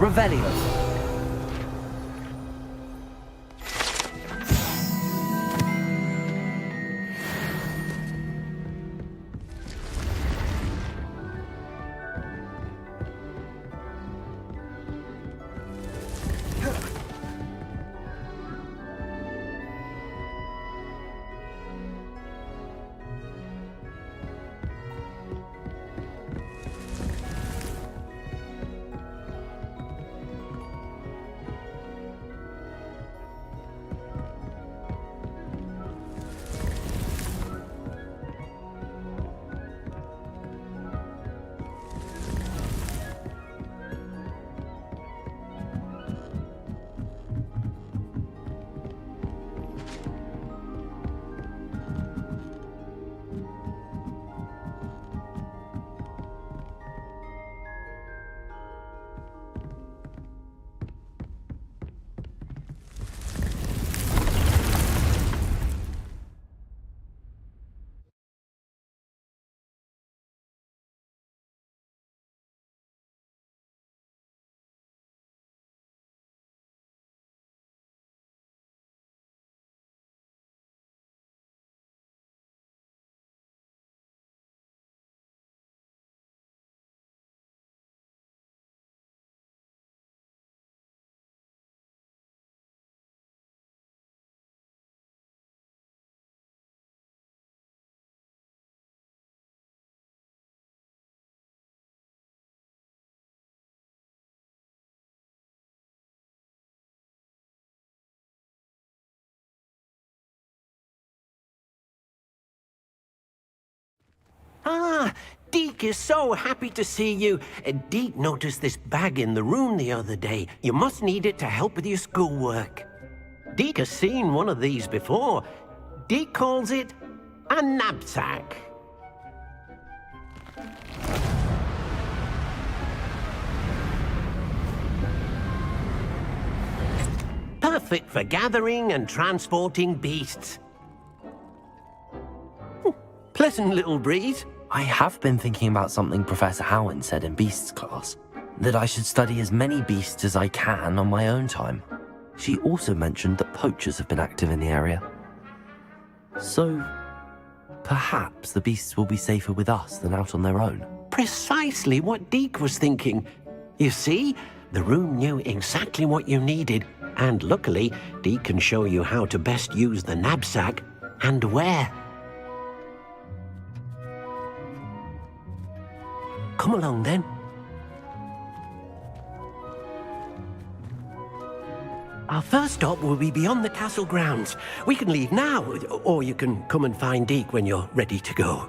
Revelio. Ah, Deke is so happy to see you. Deke noticed this bag in the room the other day. You must need it to help with your schoolwork. Deke has seen one of these before. Deke calls it a knapsack. Perfect for gathering and transporting beasts. Pleasant little breeze. I have been thinking about something Professor Howin said in Beasts class, that I should study as many beasts as I can on my own time. She also mentioned that poachers have been active in the area. So, perhaps the beasts will be safer with us than out on their own. Precisely what Deke was thinking. You see, the room knew exactly what you needed, and luckily, Deke can show you how to best use the knapsack and where. Come along then. Our first stop will be beyond the castle grounds. We can leave now, or you can come and find Deke when you're ready to go.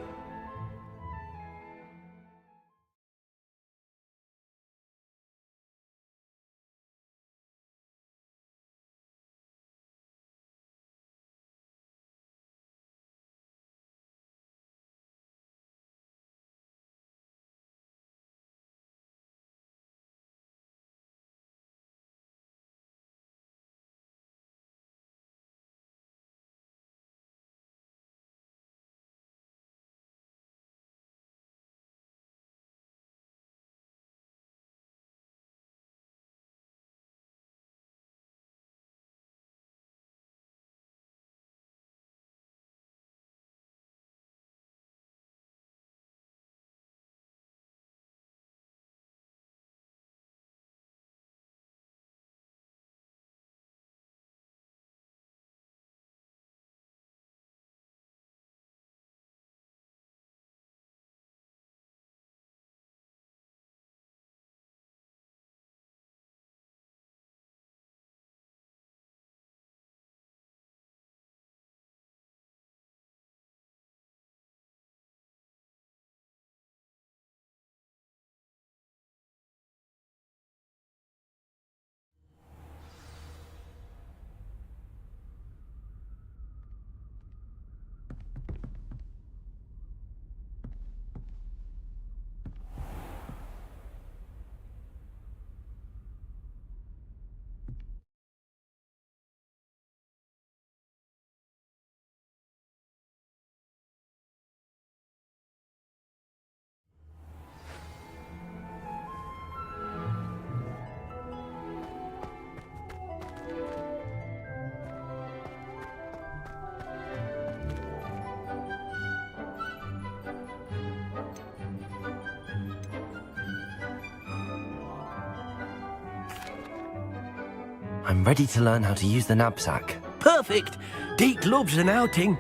I'm ready to learn how to use the knapsack. Perfect! Deke loves an outing.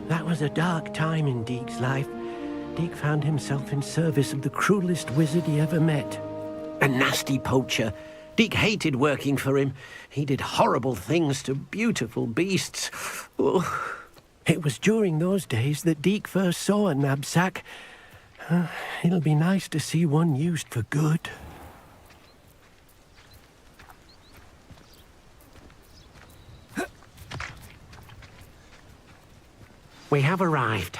That was a dark time in Deke's life. Deke found himself in service of the cruelest wizard he ever met. A nasty poacher. Deke hated working for him. He did horrible things to beautiful beasts. Oh. It was during those days that Deke first saw a knapsack. It'll be nice to see one used for good. We have arrived.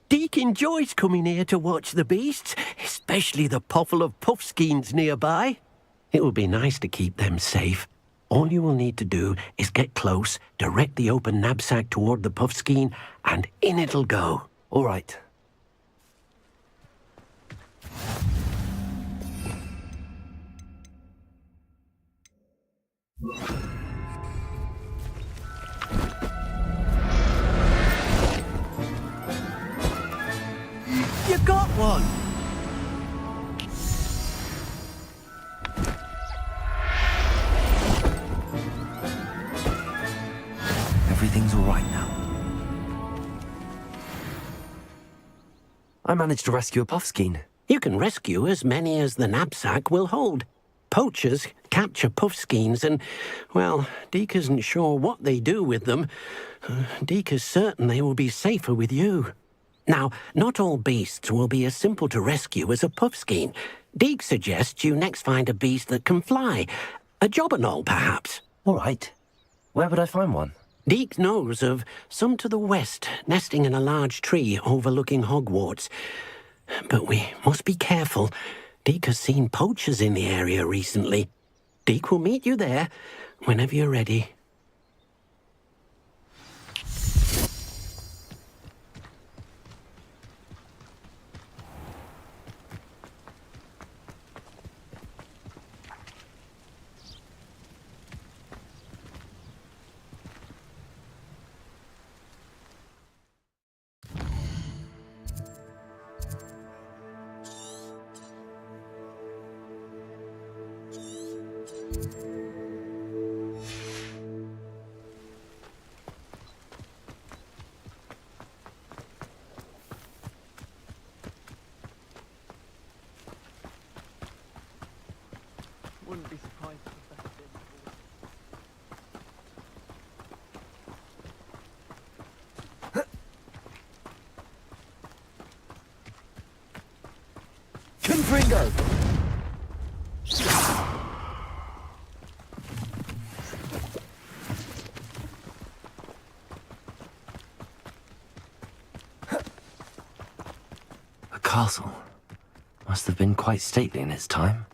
Deke enjoys coming here to watch the beasts, especially the potful of puffskeins nearby. It will be nice to keep them safe. All you will need to do is get close, direct the open knapsack toward the puffskein, and in it'll go. All right. You got one! Everything's all right now. I managed to rescue a puffskein. You can rescue as many as the knapsack will hold. Poachers capture puffskeins and, well, Deke isn't sure what they do with them. Deke is certain they will be safer with you. Now, not all beasts will be as simple to rescue as a puffskein. Deke suggests you next find a beast that can fly. A jobberknoll, perhaps. All right. Where would I find one? Deke knows of some to the west, nesting in a large tree overlooking Hogwarts. But we must be careful. Deke has seen poachers in the area recently. Deke will meet you there whenever you're ready. Wouldn't be surprised if that's Confringo! A castle. Must have been quite stately in its time.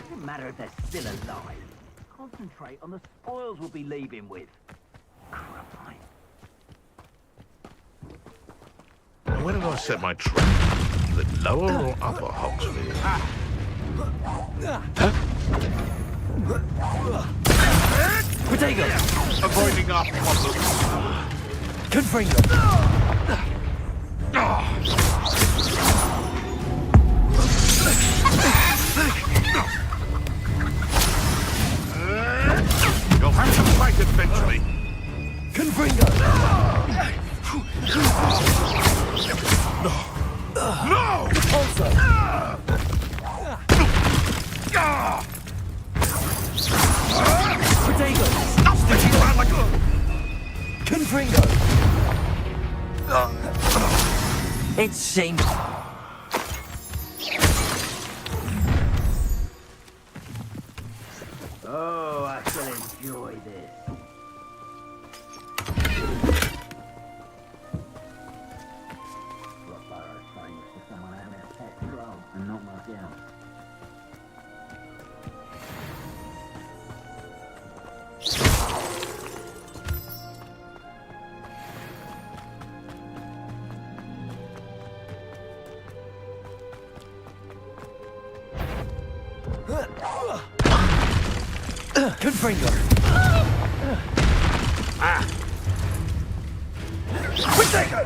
Doesn't matter if they're still alive. Concentrate on the spoils we'll be leaving with. Crap, Where did I set my trap? it lower or upper Hogsfield? Protego! Avoiding our problems. Confringo! You'll have to fight eventually. Confringo! No! Also! Protego! Stop sticking around like a... Confringo! It's shameful. Oh, I shall enjoy this. Rockbarrow trying to someone out their pet troll and not much else. Confringo! Protego!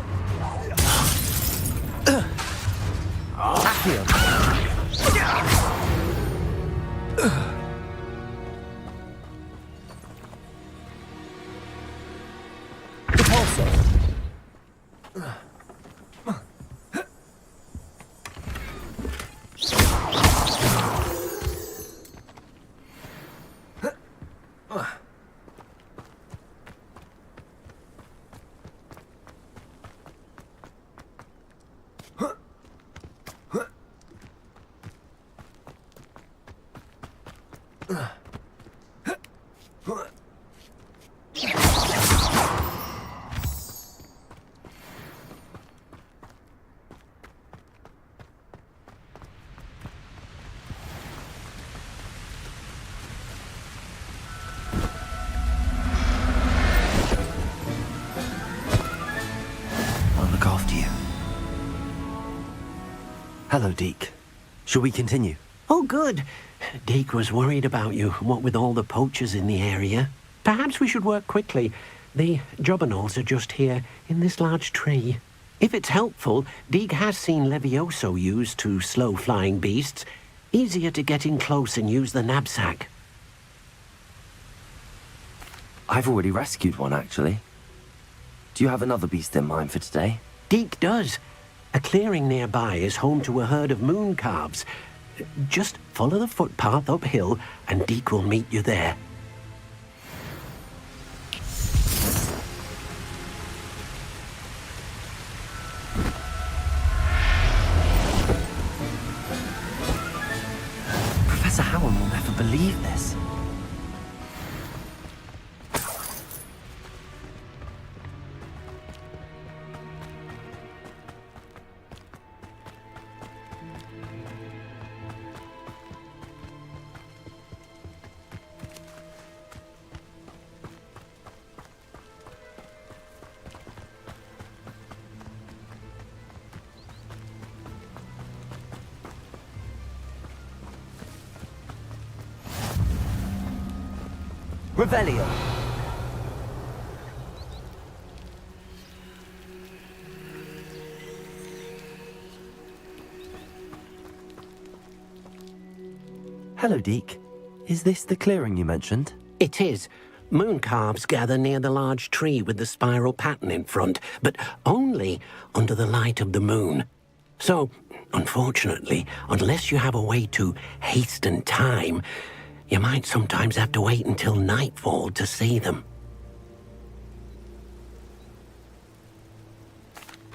Accio! Repulso! I'll look after you. Hello, Deke. Shall we continue? Oh, good. Deke was worried about you, what with all the poachers in the area. Perhaps we should work quickly. The jobberknolls are just here, in this large tree. If it's helpful, Deke has seen Levioso used to slow flying beasts. Easier to get in close and use the knapsack. I've already rescued one, actually. Do you have another beast in mind for today? Deke does. A clearing nearby is home to a herd of moon calves. Just follow the footpath uphill, and Deke will meet you there. Professor Howard will never believe this. Revelio. Hello, Deke. Is this the clearing you mentioned? It is. Moon calves gather near the large tree with the spiral pattern in front, but only under the light of the moon. So, unfortunately, unless you have a way to hasten time, you might sometimes have to wait until nightfall to see them.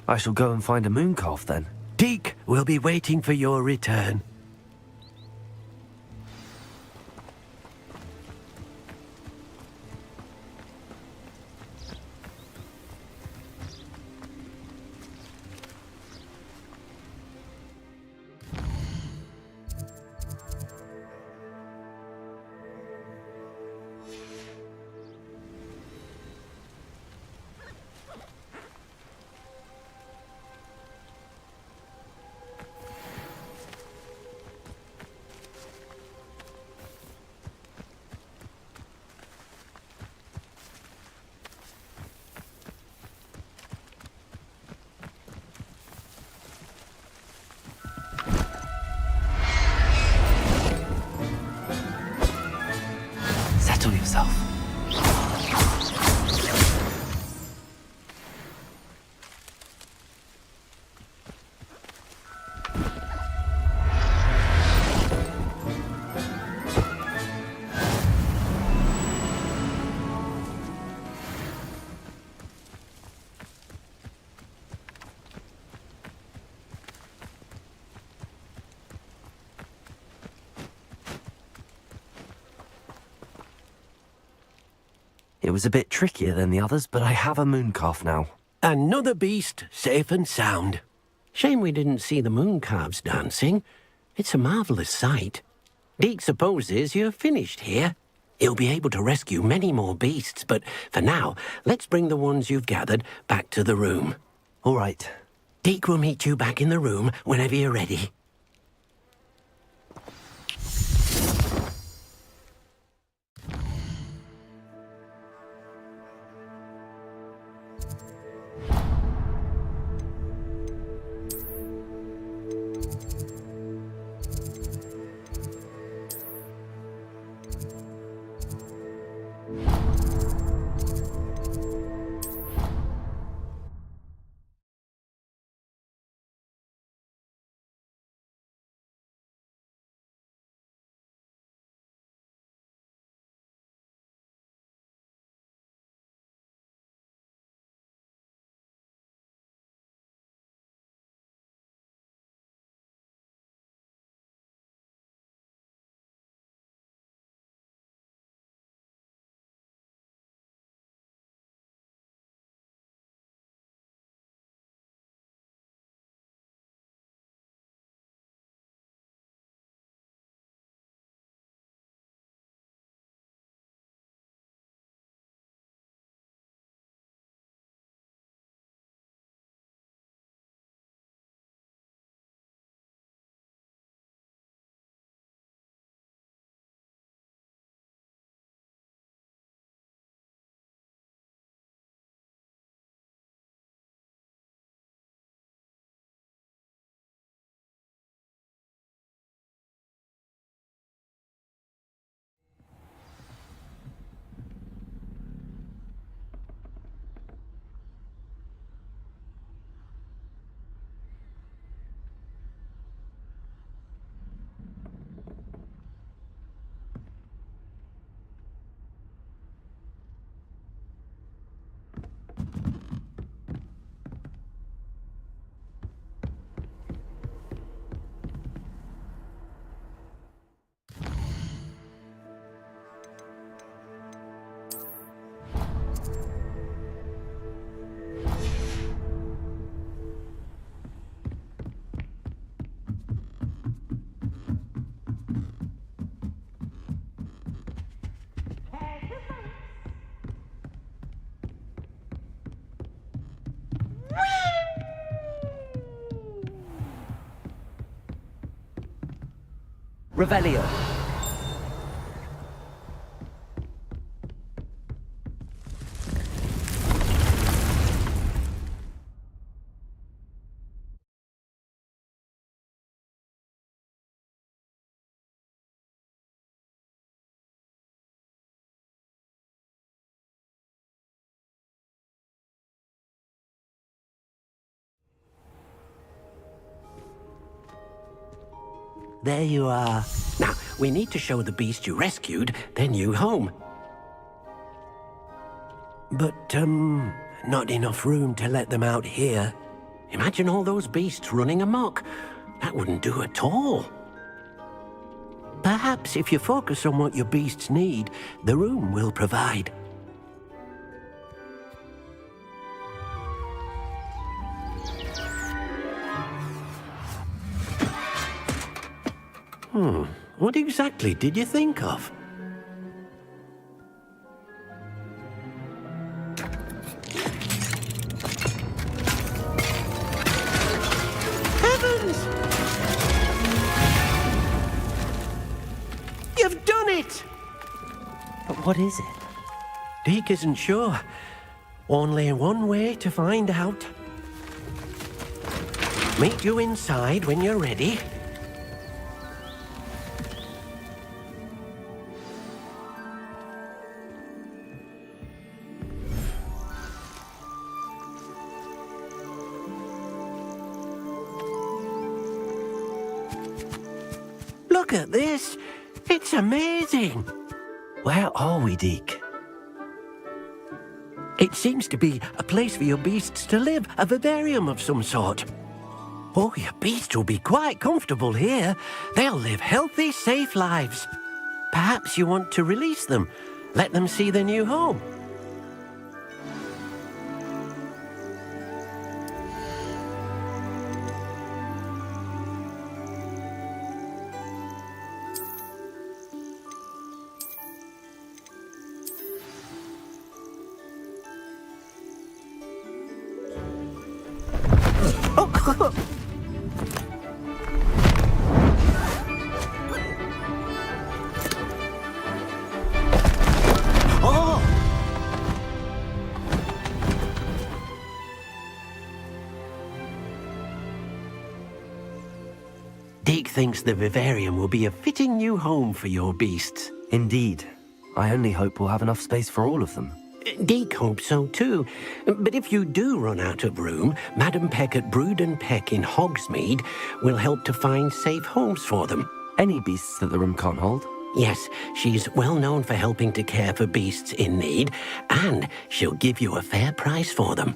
I shall go and find a moon calf then. Deke will be waiting for your return. Settle yourself. It was a bit trickier than the others, but I have a mooncalf now. Another beast, safe and sound. Shame we didn't see the mooncalves dancing. It's a marvellous sight. Deke supposes you're finished here. He'll be able to rescue many more beasts, but for now, let's bring the ones you've gathered back to the room. All right. Deke will meet you back in the room whenever you're ready. Revelio. There you are. Now, we need to show the beast you rescued their new home. But, not enough room to let them out here. Imagine all those beasts running amok. That wouldn't do at all. Perhaps if you focus on what your beasts need, the room will provide. What exactly did you think of? Heavens! You've done it! But what is it? Deke isn't sure. Only one way to find out. Meet you inside when you're ready. Look at this. It's amazing. Where are we, Deke? It seems to be a place for your beasts to live, a vivarium of some sort. Oh, your beasts will be quite comfortable here. They'll live healthy, safe lives. Perhaps you want to release them, let them see their new home. Deke thinks the vivarium will be a fitting new home for your beasts. Indeed. I only hope we'll have enough space for all of them. Deke hopes so too. But if you do run out of room, Madam Peck at Brood and Peck in Hogsmeade will help to find safe homes for them. Any beasts that the room can't hold? Yes, she's well known for helping to care for beasts in need, and she'll give you a fair price for them.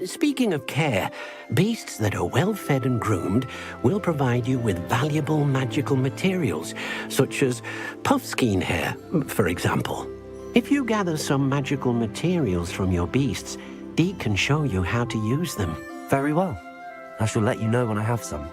Speaking of care, beasts that are well fed and groomed will provide you with valuable magical materials, such as puffskein hair, for example. If you gather some magical materials from your beasts, Deke can show you how to use them. Very well. I shall let you know when I have some.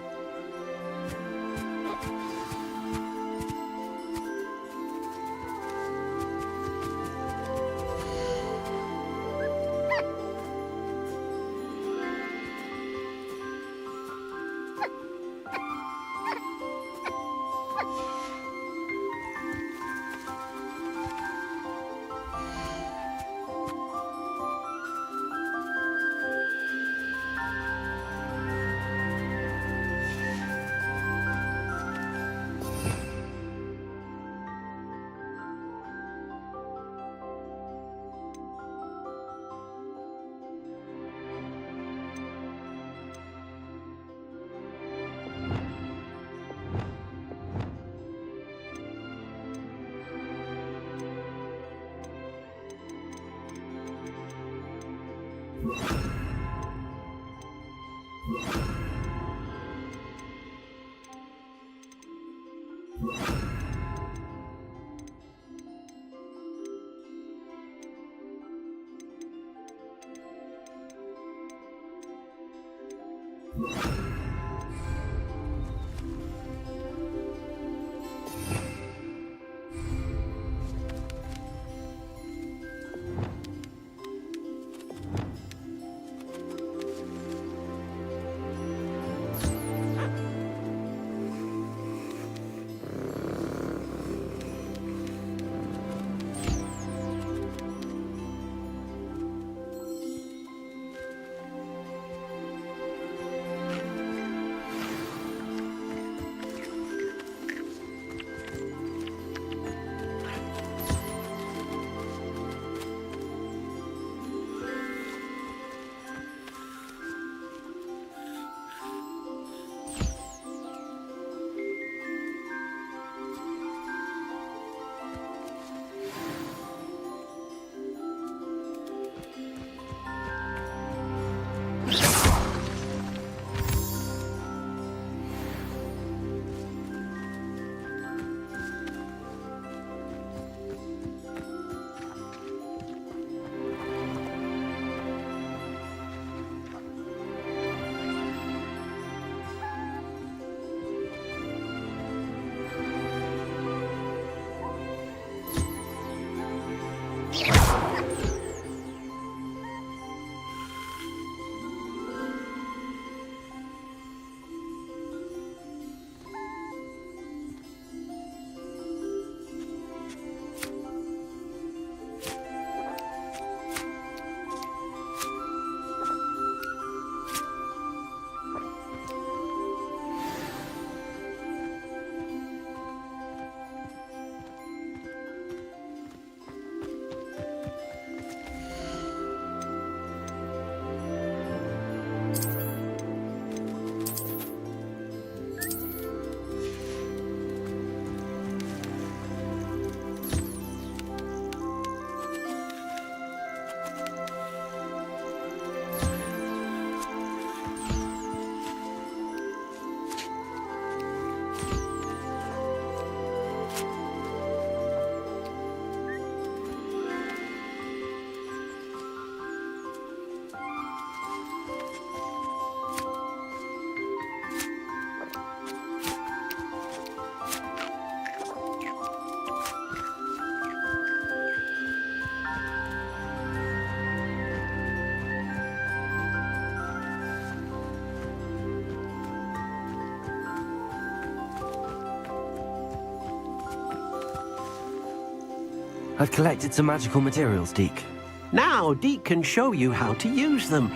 I've collected some magical materials, Deke. Now, Deke can show you how to use them.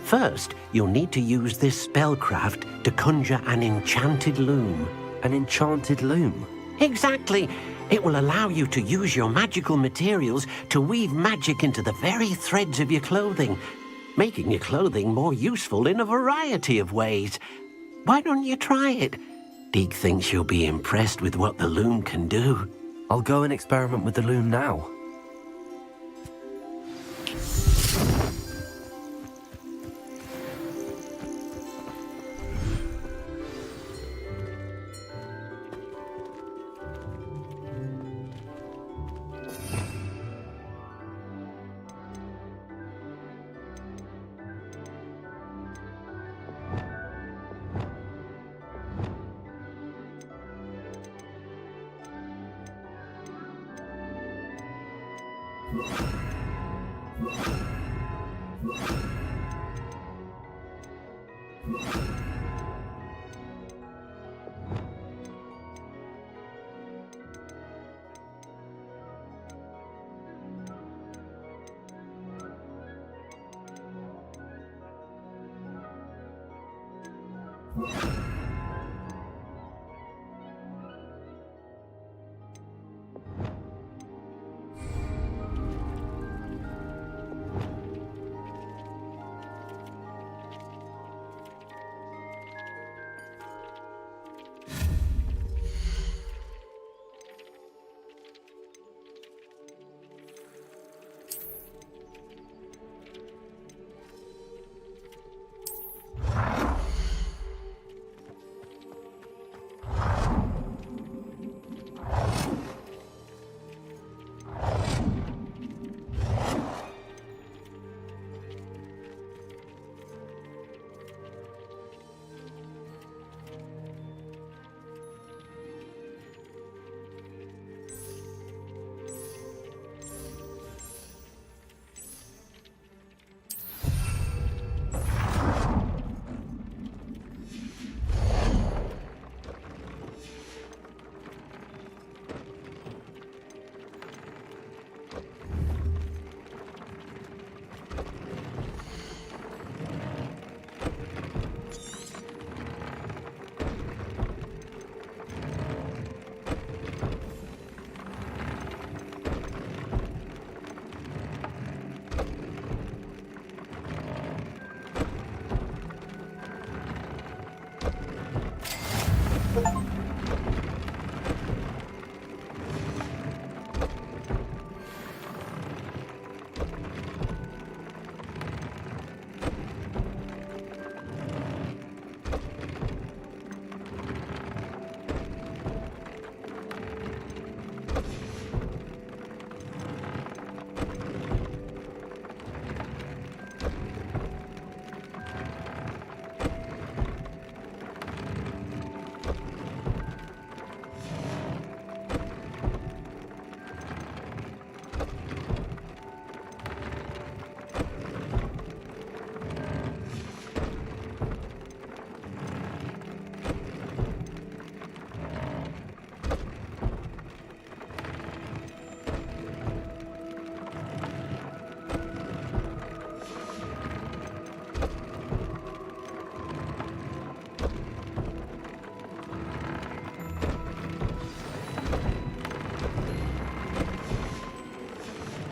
First, you'll need to use this spellcraft to conjure an enchanted loom. An enchanted loom? Exactly. It will allow you to use your magical materials to weave magic into the very threads of your clothing, making your clothing more useful in a variety of ways. Why don't you try it? Deke thinks you'll be impressed with what the loom can do. I'll go and experiment with the loom now.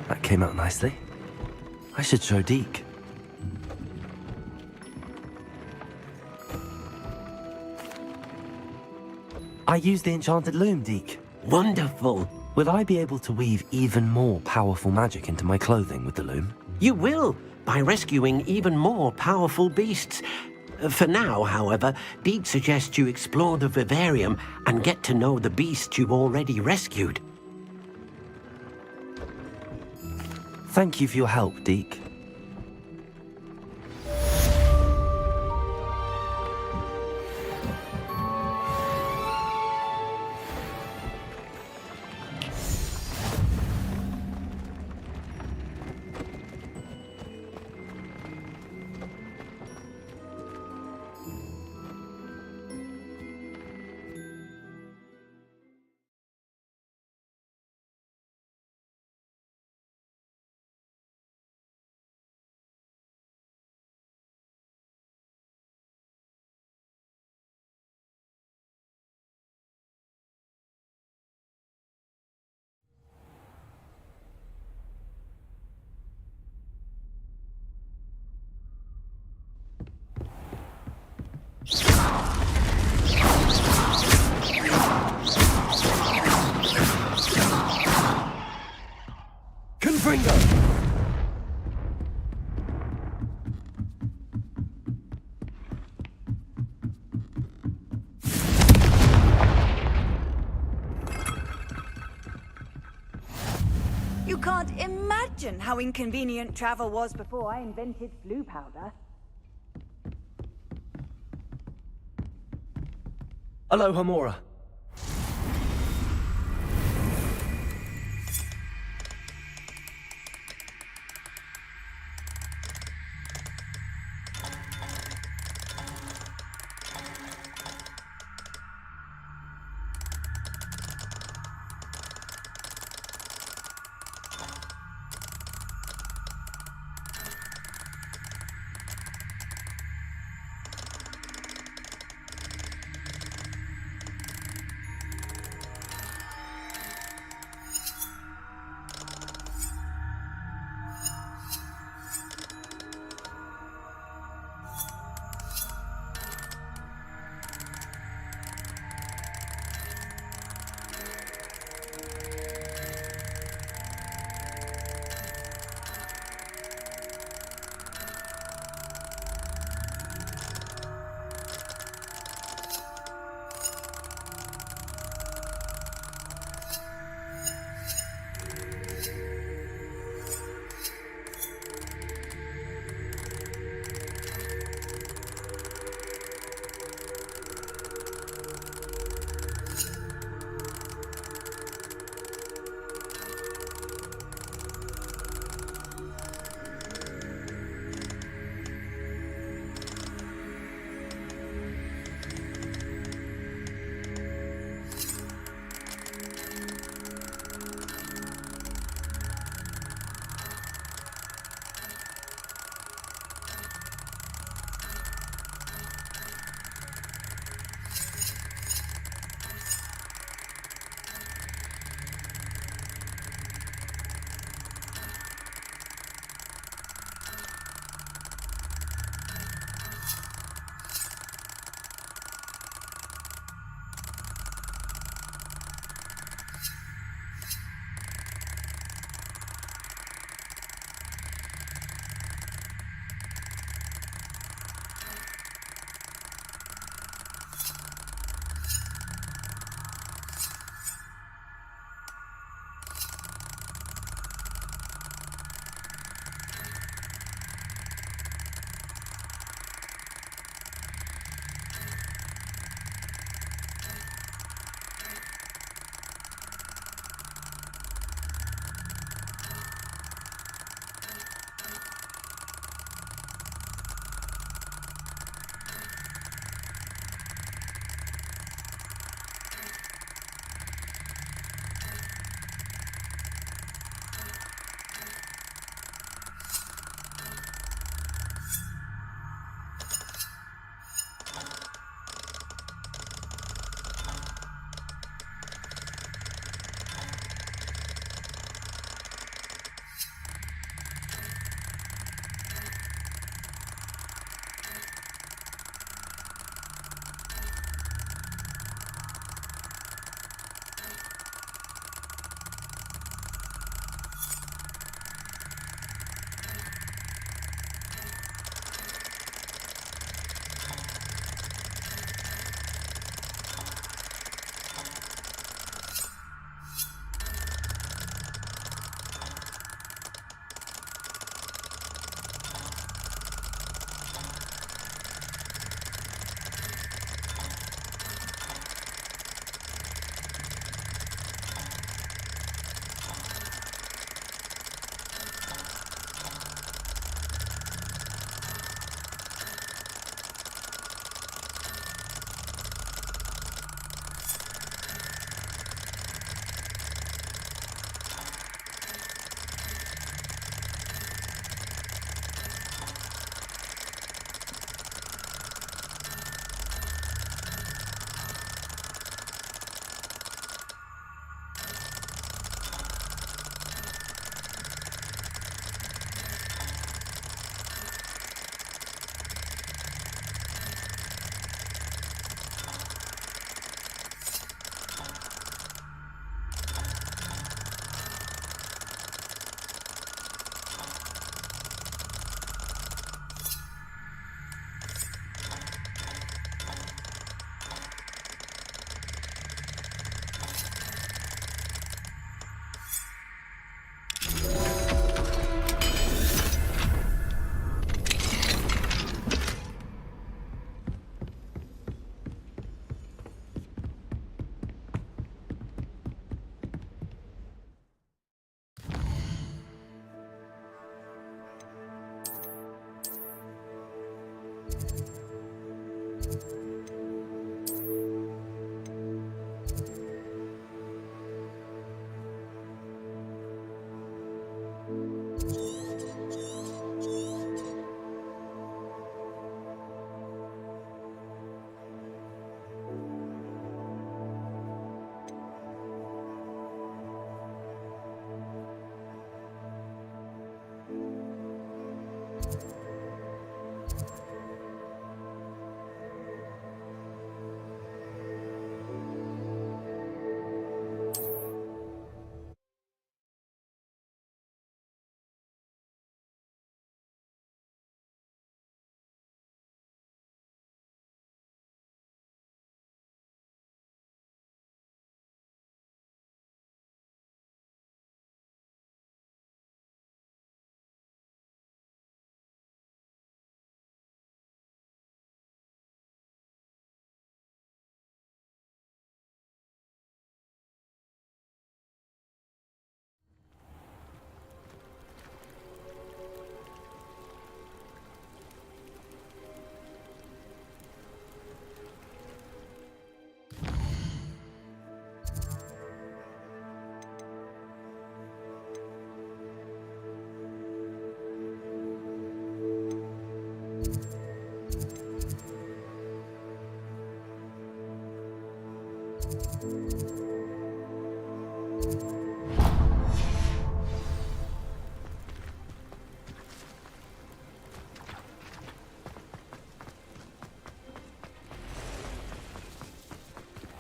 That came out nicely. I should show Deke. I used the enchanted loom, Deke. Wonderful. Will I be able to weave even more powerful magic into my clothing with the loom? You will, by rescuing even more powerful beasts. For now, however, Deke suggests you explore the vivarium and get to know the beasts you've already rescued. Thank you for your help, Deke. Fringo! You can't imagine how inconvenient travel was before I invented flu powder. Aloha, Mora.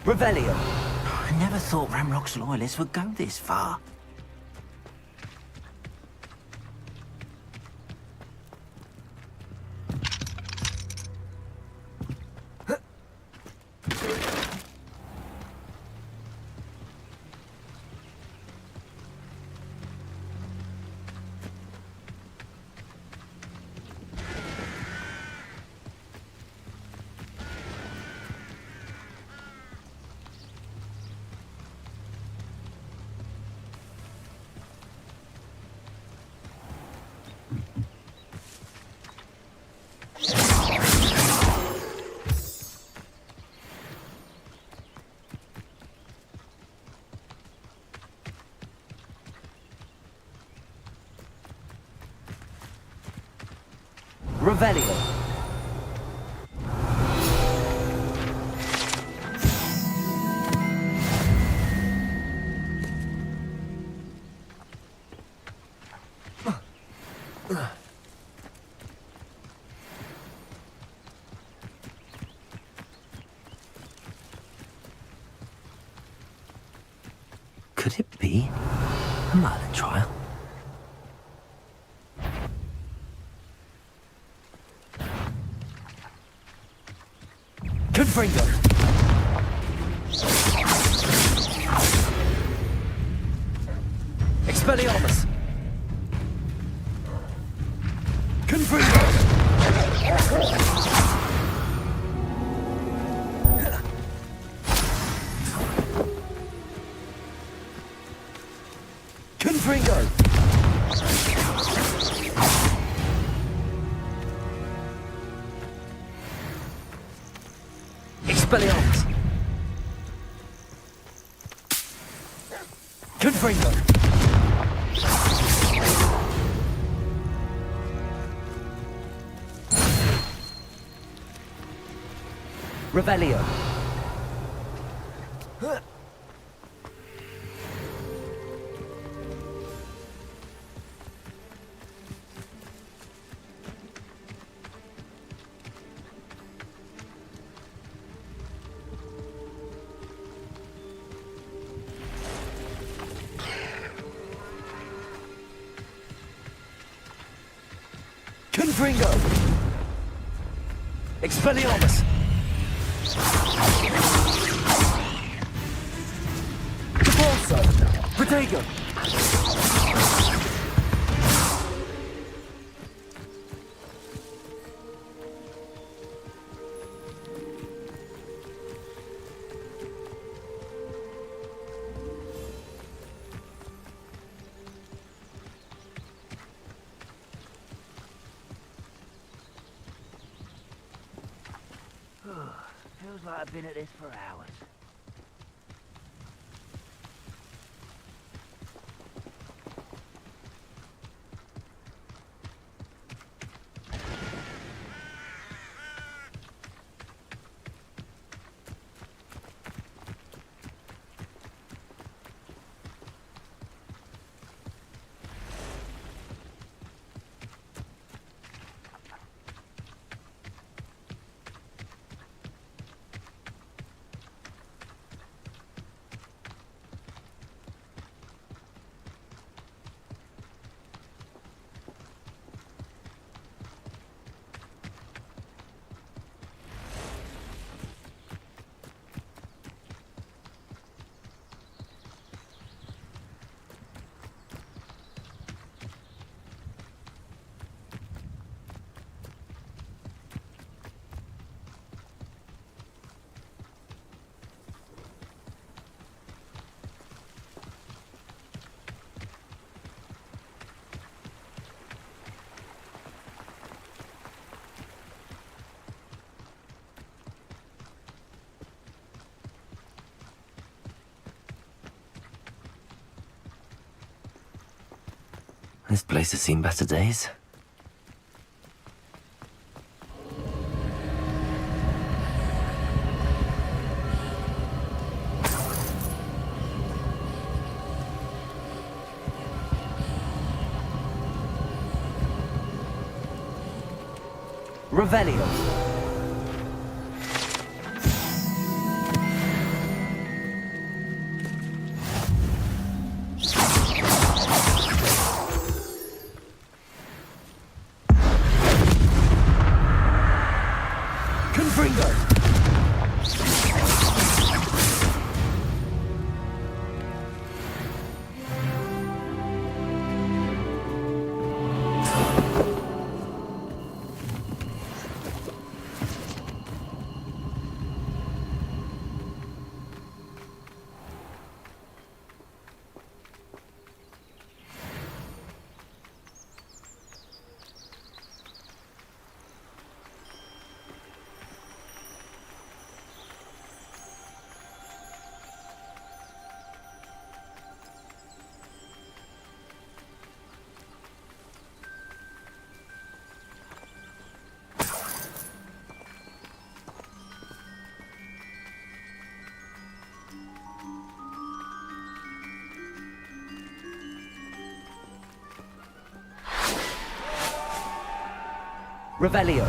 Revelio. I never thought Ramrock's loyalists would go this far. Revelio. Could it be a Merlin trial? Confringo! Expelliarmus! Confringo! Confringo! Expelliarmus! Confringo! Revelio! Confringo! Expelliarmus! Devolso! Protego! Feels like I've been at this for hours. This place has seen better days. Revelio. Gringo! Revelio.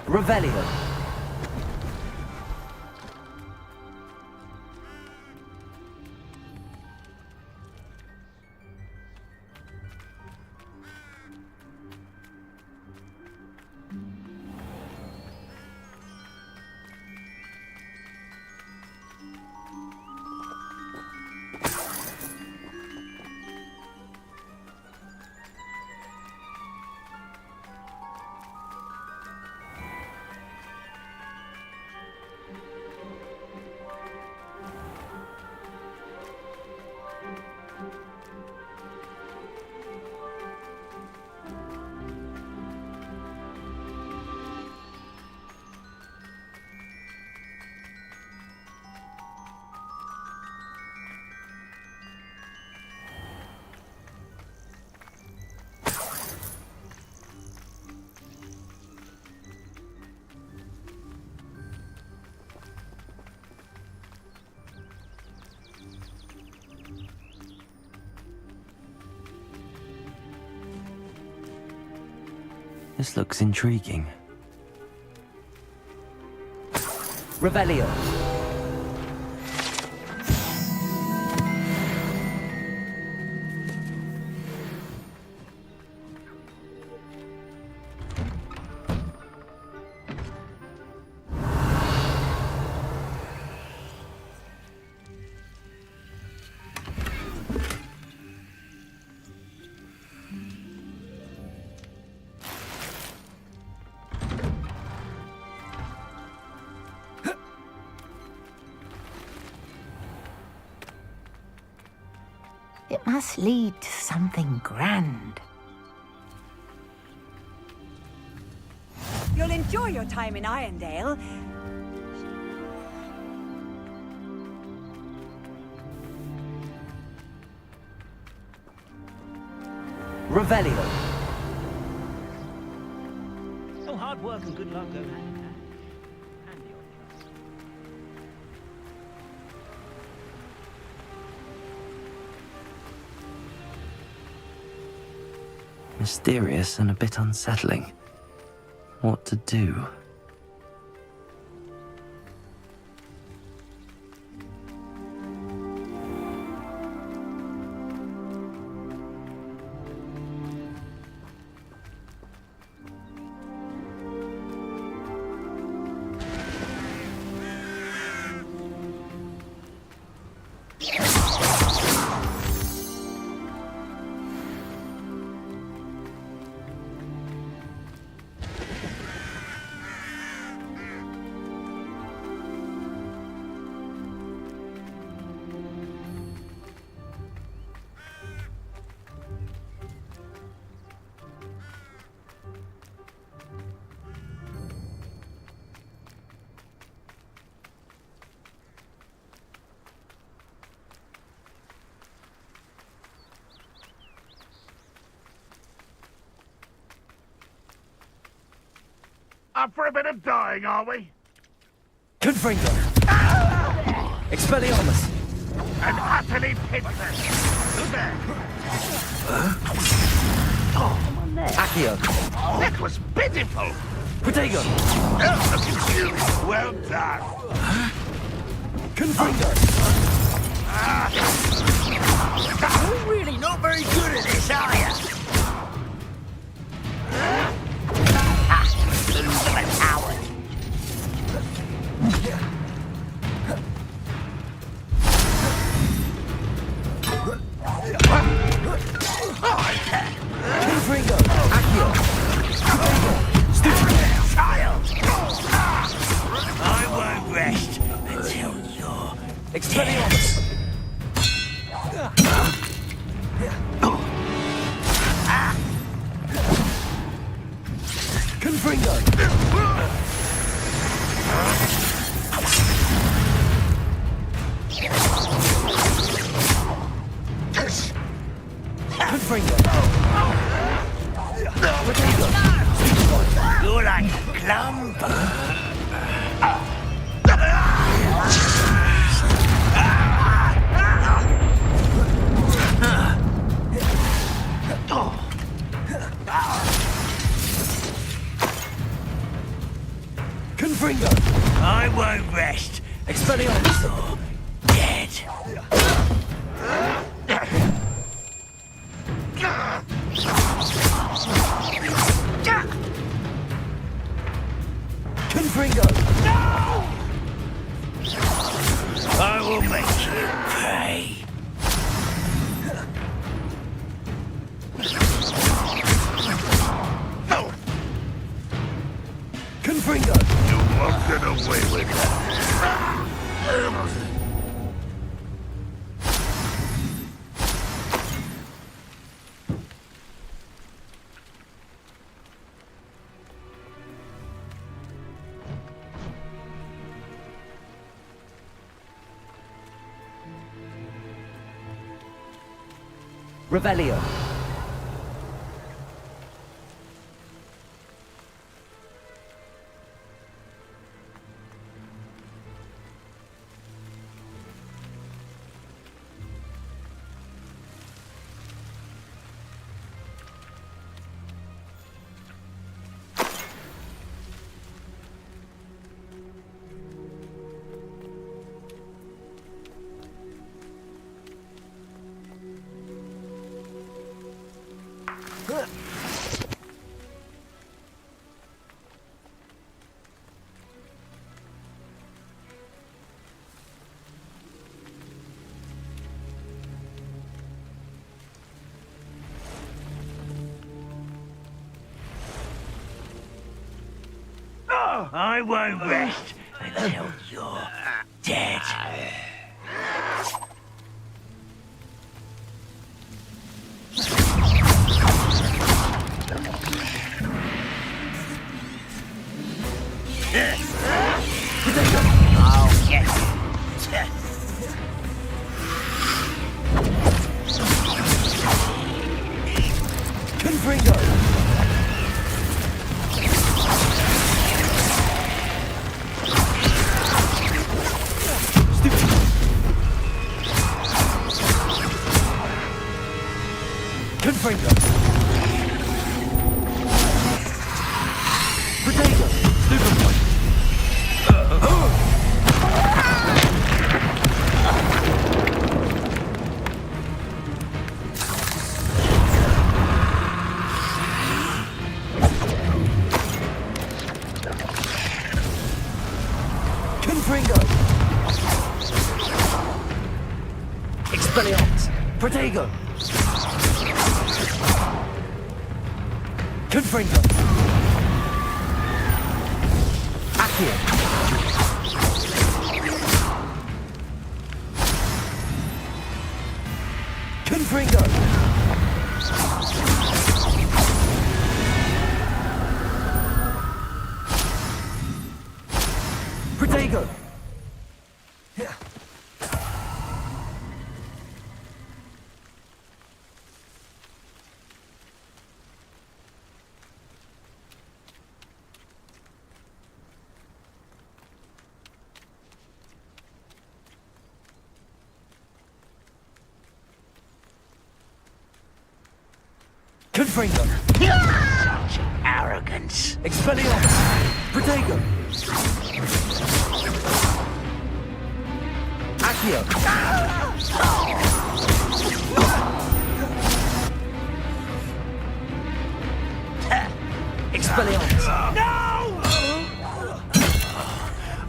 Revelio. This looks intriguing. Revelio. It must lead to something grand. You'll enjoy your time in Irondale. Revelio. So hard work and good luck go hand in hand. And the odd chance. Mysterious and a bit unsettling. What to do? Up for a bit of dying, are we? Confringo! Expelliarmus! And utterly pitless. Who's there? Accio! That was pitiful. Protego! Oh, look at you. Well done. Confringo! You're really not very good at this, are you? Ultimate coward. Confringo! Accio! Protego! Stupid! Child! I won't rest until you're Expelliarmus! Confringo! Confringo! Protego! You're like a clump. Confringo! I won't rest. Expelliarmus! You're dead. Confringo! I will make you pay. Confringo! You won't get away with that. Revelio. I won't rest until you're dead. I'll get you. Confringo! Confringo! Protego! Stupid boy! Confringo! Expelliarmus! Protego! Confringo! Accio! Confringo! Protego! Confringo. Such arrogance. Expelliarmus. Protego. Accio. Expelliarmus.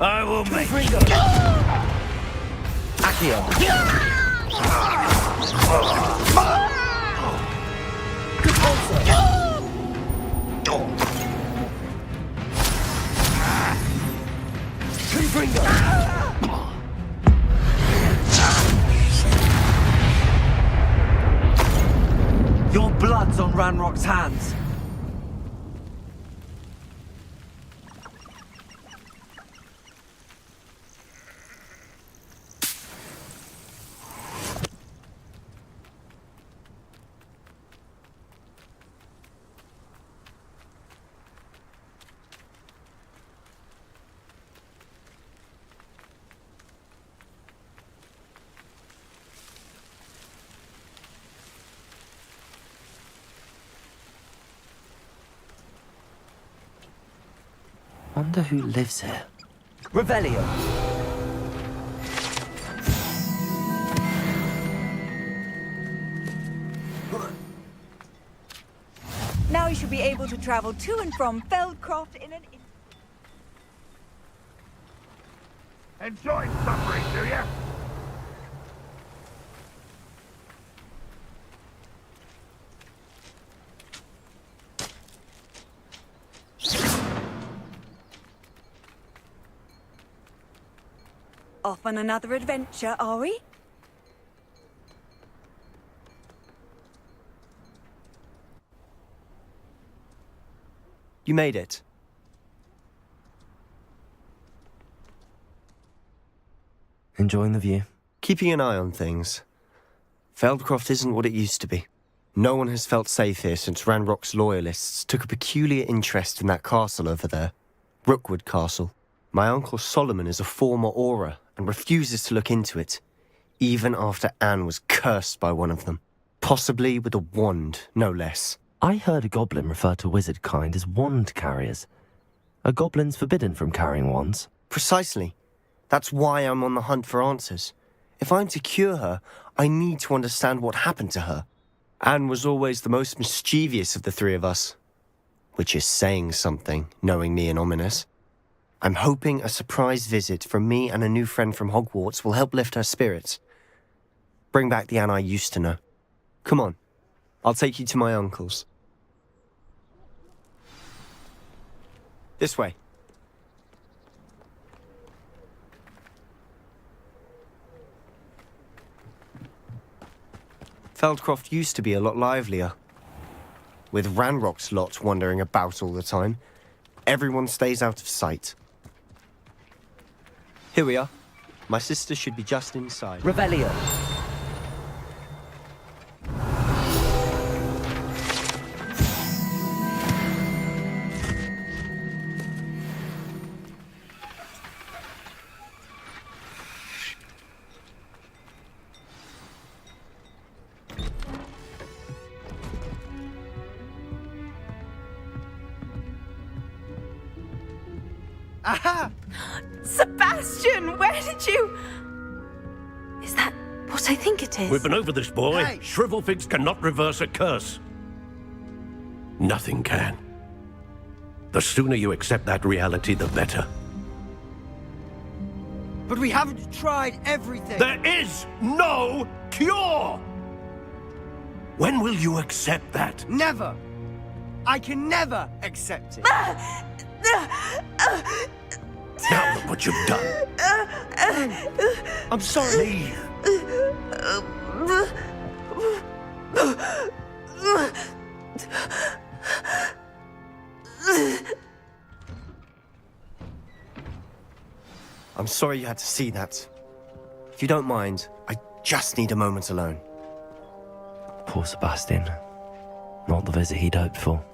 I will make Confringo. Accio. Confringo. Your blood's on Ranrock's hands. Wonder who lives here. Revelio. Now you should be able to travel to and from Feldcroft in an... Enjoy suffering, do ya? Off on another adventure, are we? You made it. Enjoying the view? Keeping an eye on things. Feldcroft isn't what it used to be. No one has felt safe here since Ranrock's loyalists took a peculiar interest in that castle over there. Rookwood Castle. My uncle Solomon is a former Auror and refuses to look into it, even after Anne was cursed by one of them. Possibly with a wand, no less. I heard a goblin refer to wizard kind as wand carriers. Are goblins forbidden from carrying wands? Precisely. That's why I'm on the hunt for answers. If I'm to cure her, I need to understand what happened to her. Anne was always the most mischievous of the three of us. Which is saying something, knowing me and Ominous. I'm hoping a surprise visit from me and a new friend from Hogwarts will help lift her spirits. Bring back the Anne I used to know. Come on, I'll take you to my uncle's. This way. Feldcroft used to be a lot livelier. With Ranrock's lot wandering about all the time, everyone stays out of sight. Here we are. My sister should be just inside. Revelio. Aha! Sebastian, where did you... Is that what I think it is? We've been over this, boy. Hey! Shrivelfigs cannot reverse a curse. Nothing can. The sooner you accept that reality, the better. But we haven't tried everything. There is no cure! When will you accept that? Never! I can never accept it. Now look what you've done. I'm sorry. Leave. I'm sorry you had to see that. If you don't mind, I just need a moment alone. Poor Sebastian. Not the visit he'd hoped for.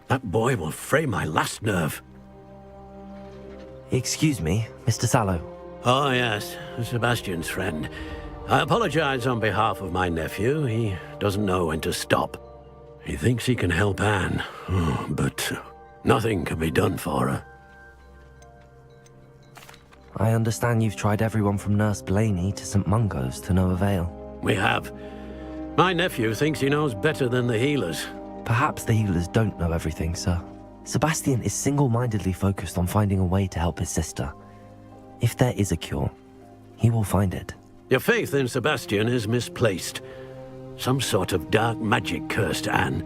That boy will fray my last nerve. Excuse me, Mr. Sallow. Oh, yes, Sebastian's friend. I apologize on behalf of my nephew. He doesn't know when to stop. He thinks he can help Anne, but nothing can be done for her. I understand you've tried everyone from Nurse Blaney to St. Mungo's to no avail. We have. My nephew thinks he knows better than the healers. Perhaps the healers don't know everything, sir. Sebastian is single-mindedly focused on finding a way to help his sister. If there is a cure, he will find it. Your faith in Sebastian is misplaced. Some sort of dark magic cursed Anne,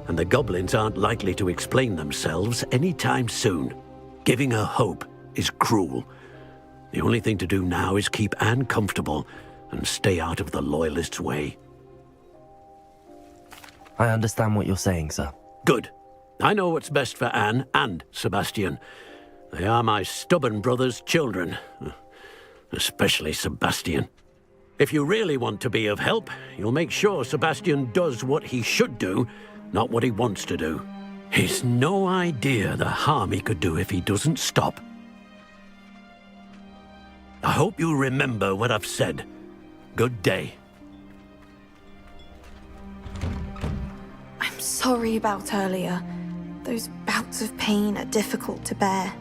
and the goblins aren't likely to explain themselves anytime soon. Giving her hope is cruel. The only thing to do now is keep Anne comfortable and stay out of the Loyalists' way. I understand what you're saying, sir. Good. I know what's best for Anne and Sebastian. They are my stubborn brother's children. Especially Sebastian. If you really want to be of help, you'll make sure Sebastian does what he should do, not what he wants to do. He's no idea the harm he could do if he doesn't stop. I hope you remember what I've said. Good day. I'm sorry about earlier. Those bouts of pain are difficult to bear.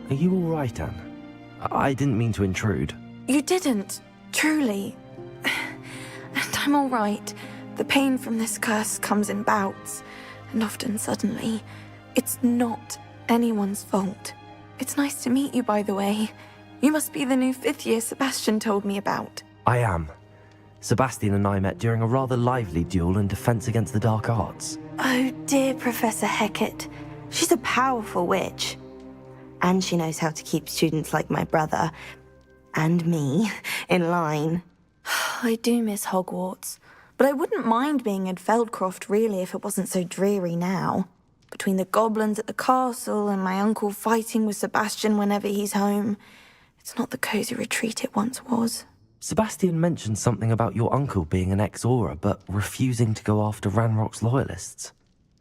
Are you all right, Anne? I didn't mean to intrude. You didn't, truly. And I'm all right. The pain from this curse comes in bouts, and often suddenly. It's not anyone's fault. It's nice to meet you, by the way. You must be the new 5th year Sebastian told me about. I am. Sebastian and I met during a rather lively duel in Defense Against the Dark Arts. Oh, dear Professor Hecat. She's a powerful witch. And she knows how to keep students like my brother, and me, in line. I do miss Hogwarts, but I wouldn't mind being in Feldcroft, really, if it wasn't so dreary now. Between the goblins at the castle and my uncle fighting with Sebastian whenever he's home, it's not the cozy retreat it once was. Sebastian mentioned something about your uncle being an ex-Auror, but refusing to go after Ranrock's Loyalists.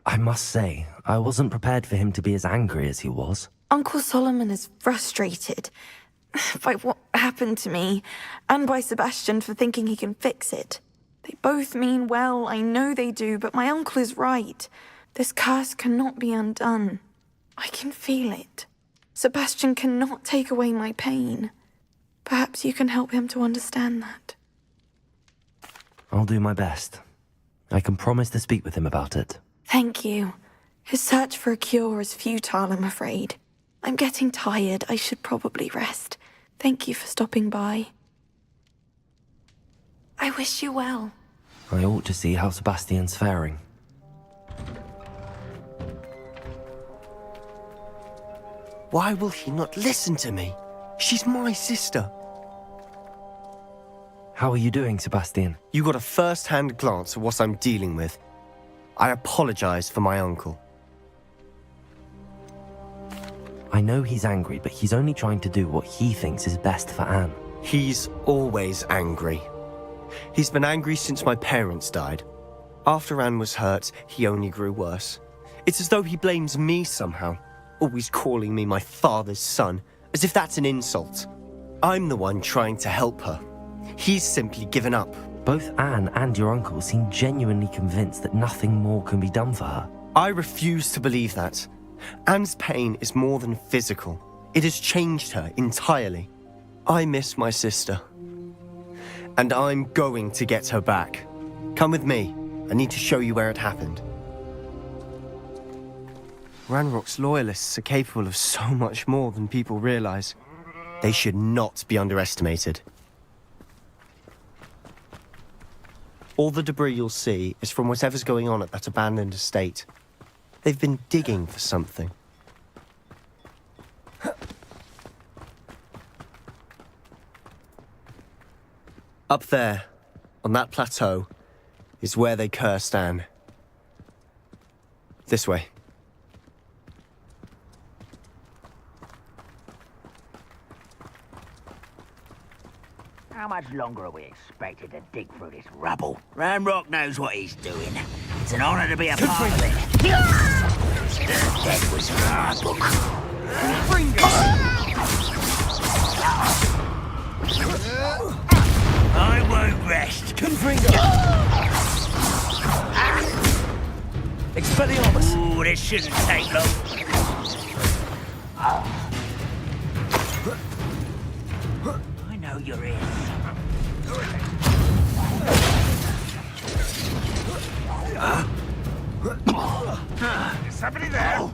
I must say, I wasn't prepared for him to be as angry as he was. Uncle Solomon is frustrated by what happened to me, and by Sebastian for thinking he can fix it. They both mean well, I know they do, but my uncle is right. This curse cannot be undone. I can feel it. Sebastian cannot take away my pain. Perhaps you can help him to understand that. I'll do my best. I can promise to speak with him about it. Thank you. His search for a cure is futile, I'm afraid. I'm getting tired. I should probably rest. Thank you for stopping by. I wish you well. I ought to see how Sebastian's faring. Why will he not listen to me? She's my sister. How are you doing, Sebastian? You got a first-hand glance at what I'm dealing with. I apologize for my uncle. I know he's angry, but he's only trying to do what he thinks is best for Anne. He's always angry. He's been angry since my parents died. After Anne was hurt, he only grew worse. It's as though he blames me somehow, always calling me my father's son, as if that's an insult. I'm the one trying to help her. He's simply given up. Both Anne and your uncle seem genuinely convinced that nothing more can be done for her. I refuse to believe that. Anne's pain is more than physical. It has changed her entirely. I miss my sister. And I'm going to get her back. Come with me. I need to show you where it happened. Ranrock's Loyalists are capable of so much more than people realize. They should not be underestimated. All the debris you'll see is from whatever's going on at that abandoned estate. They've been digging for something. Up there, on that plateau, is where they cursed Anne. This way. How much longer are we expected to dig through this rubble? Ranrock knows what he's doing. It's an honor to be a part of it. The dead was for our book. Expelliarmus! Ooh, this shouldn't take long. I know you're in. Is somebody there?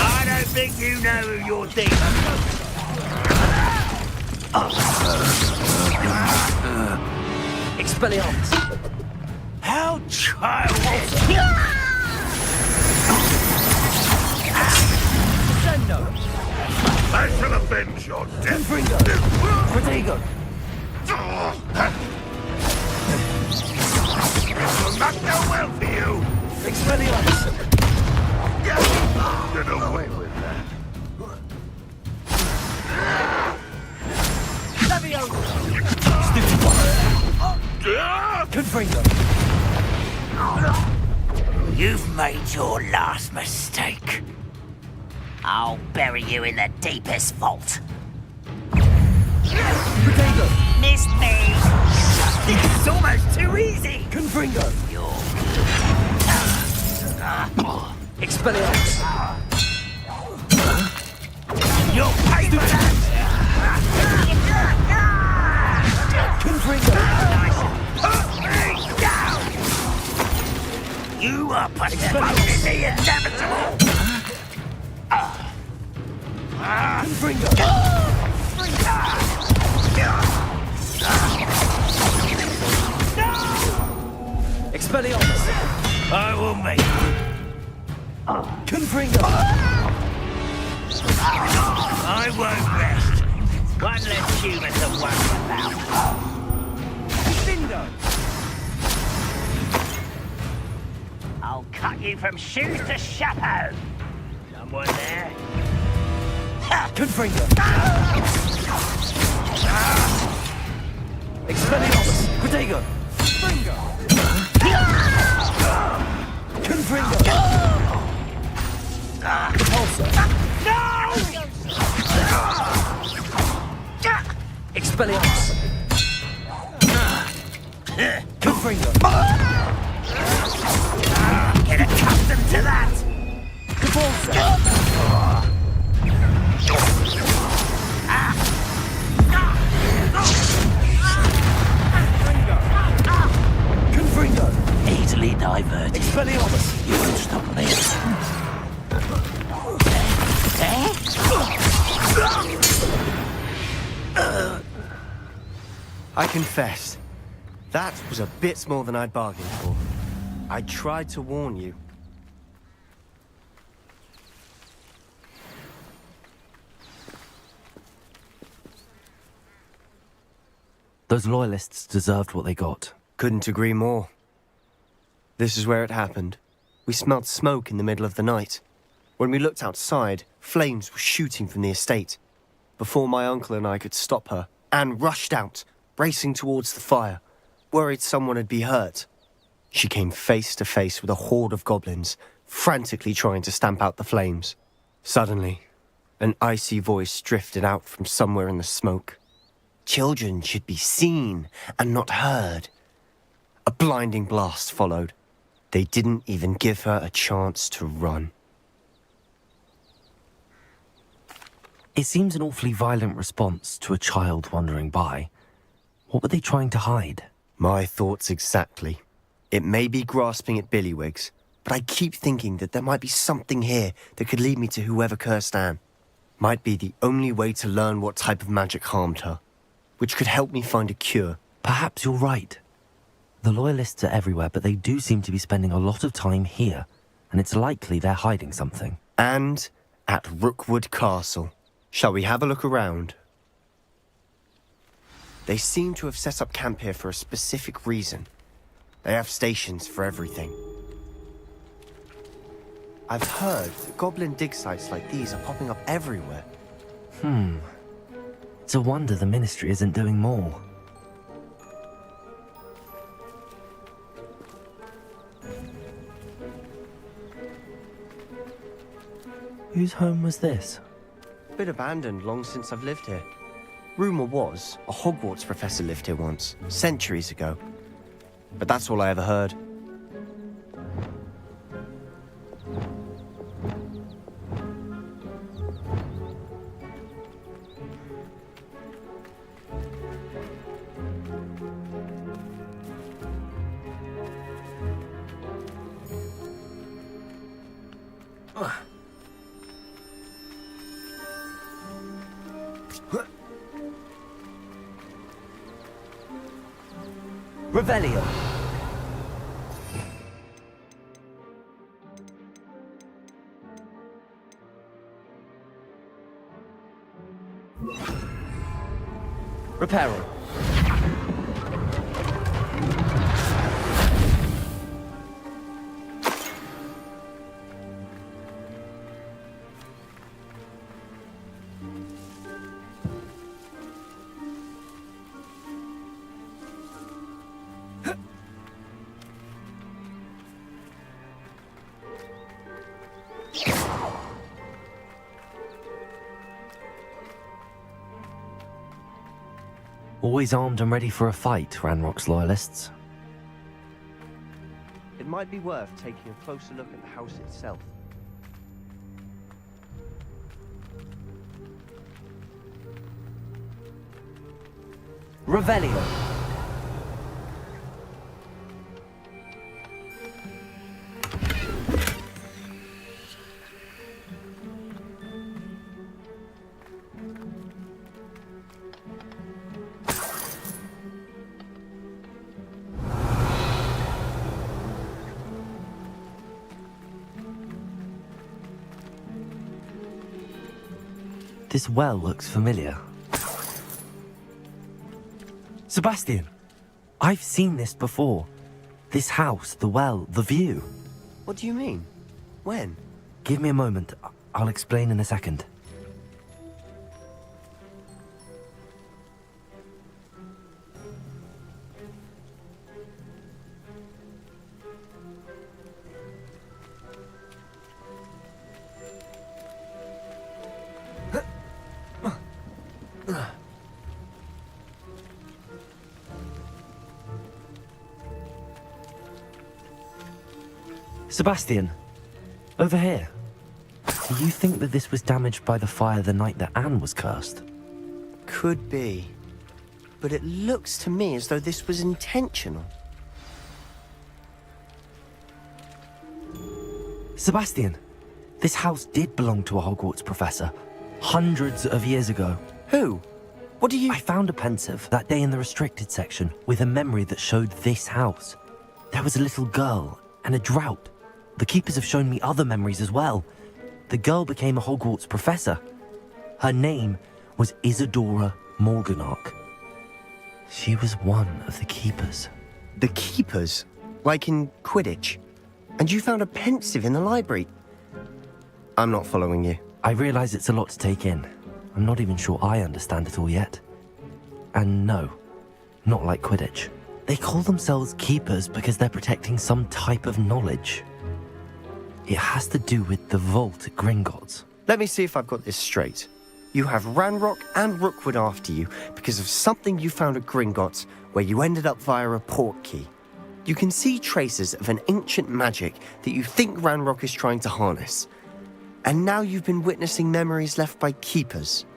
I don't think you know who you're dealing with. Expelliarmus! How childish! I shall avenge your death. Protego! It will not go well for you. Expelliarmus! Get away with that. Stupid one! Confringo! You've made your last mistake. I'll bury you in the deepest vault. Protego! Missed me! This is almost too easy! Confringo! You're... Expelliarmus! You'll pay for that! Confringo! Put me down! You are postponing the inevitable! Confringo! Expelliarmus! I will make you. Confringo! I won't rest. One less human to worry about. I'll cut you from shoes to chapeau. Someone there? Confringo! Expelliarmus! Protego! Confringo! Repulsor! Expelliarmus! Confringo! Get accustomed to that! Repulsor! Confringo! Easily diverted. Expelliarmus! You can stop me. I confess, that was a bit more than I'd bargained for. I tried to warn you. Those loyalists deserved what they got. Couldn't agree more. This is where it happened. We smelled smoke in the middle of the night. When we looked outside, flames were shooting from the estate. Before my uncle and I could stop her, Anne rushed out, racing towards the fire, worried someone had been hurt. She came face to face with a horde of goblins, frantically trying to stamp out the flames. Suddenly, an icy voice drifted out from somewhere in the smoke. Children should be seen and not heard. A blinding blast followed. They didn't even give her a chance to run. It seems an awfully violent response to a child wandering by. What were they trying to hide? My thoughts exactly. It may be grasping at Billywigs, but I keep thinking that there might be something here that could lead me to whoever cursed Anne. Might be the only way to learn what type of magic harmed her, which could help me find a cure. Perhaps you're right. The Loyalists are everywhere, but they do seem to be spending a lot of time here, and it's likely they're hiding something. And at Rookwood Castle. Shall we have a look around? They seem to have set up camp here for a specific reason. They have stations for everything. I've heard that goblin dig sites like these are popping up everywhere. It's a wonder the Ministry isn't doing more. Whose home was this? been abandoned long since I've lived here. Rumour was, a Hogwarts professor lived here once, centuries ago. But that's all I ever heard. Revelio. Reparo. Always armed and ready for a fight, Ranrock's loyalists. It might be worth taking a closer look at the house itself. Revelio. This well looks familiar. Sebastian, I've seen this before. This house, the well, the view. What do you mean? When? Give me a moment. I'll explain in a second. Sebastian, over here. Do you think that this was damaged by the fire the night that Anne was cursed? Could be. But it looks to me as though this was intentional. Sebastian, this house did belong to a Hogwarts professor, hundreds of years ago. Who? What do you... I found a pensive that day in the restricted section with a memory that showed this house. There was a little girl and a drought. The keepers have shown me other memories as well. The girl became a Hogwarts professor. Her name was Isadora Morganach. She was one of the keepers. The keepers? Like in Quidditch? And you found a pensive in the library? I'm not following you. I realize it's a lot to take in. I'm not even sure I understand it all yet. And no, not like Quidditch. They call themselves keepers because they're protecting some type of knowledge. It has to do with the vault at Gringotts. Let me see if I've got this straight. You have Ranrock and Rookwood after you because of something you found at Gringotts where you ended up via a portkey. You can see traces of an ancient magic that you think Ranrock is trying to harness. And now you've been witnessing memories left by keepers.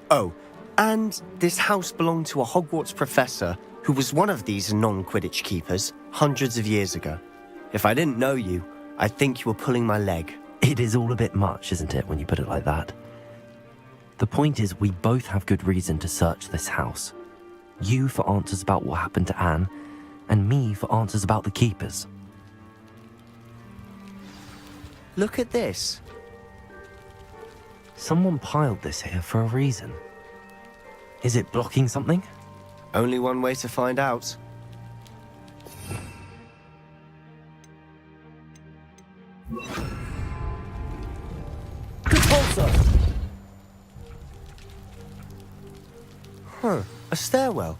Oh, and this house belonged to a Hogwarts professor who was one of these non-Quidditch keepers hundreds of years ago. If I didn't know you, I'd think you were pulling my leg. It is all a bit much, isn't it, when you put it like that? The point is, we both have good reason to search this house. You for answers about what happened to Anne, and me for answers about the keepers. Look at this. Someone piled this here for a reason. Is it blocking something? Only one way to find out. Huh, a stairwell.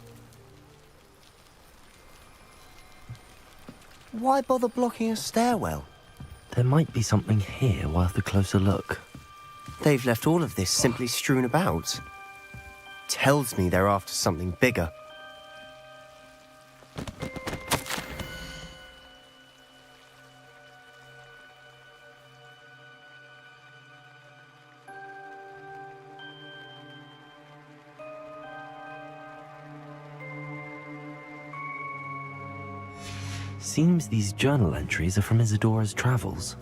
Why bother blocking a stairwell? There might be something here worth a closer look. They've left all of this simply strewn about. Tells me they're after something bigger. Seems these journal entries are from Isadora's travels.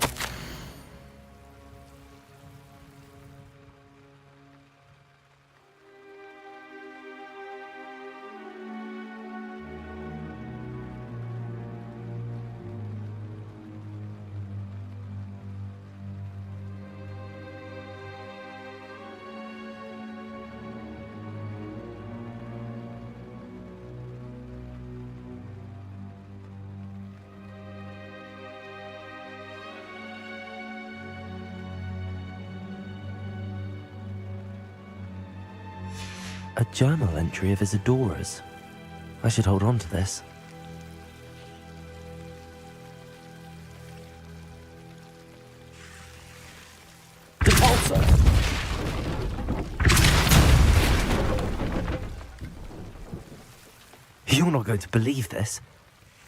A journal entry of Isadora's. I should hold on to this. Repulsor! You're not going to believe this.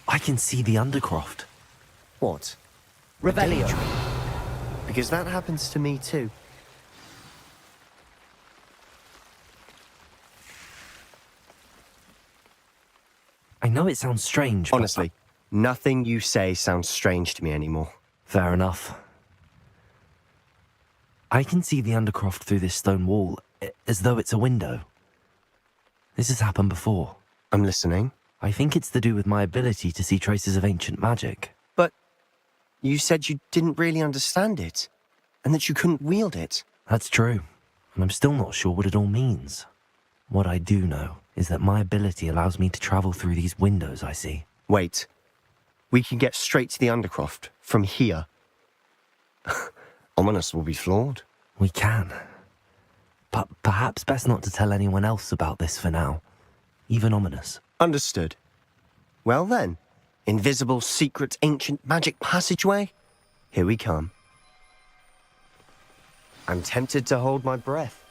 I can see the Undercroft. What? Revelio. Because that happens to me too. I know it sounds strange, but Honestly, nothing you say sounds strange to me anymore. fair enough. I can see the Undercroft through this stone wall, as though it's a window. This has happened before. I'm listening. I think it's to do with my ability to see traces of ancient magic. But you said you didn't really understand it, and that you couldn't wield it. That's true, and I'm still not sure what it all means. What I do know is that my ability allows me to travel through these windows I see. Wait. We can get straight to the Undercroft from here. Ominous will be flawed. We can. But perhaps best not to tell anyone else about this for now. Even Ominous. Understood. Well then, invisible, secret, ancient magic passageway? Here we come. I'm tempted to hold my breath.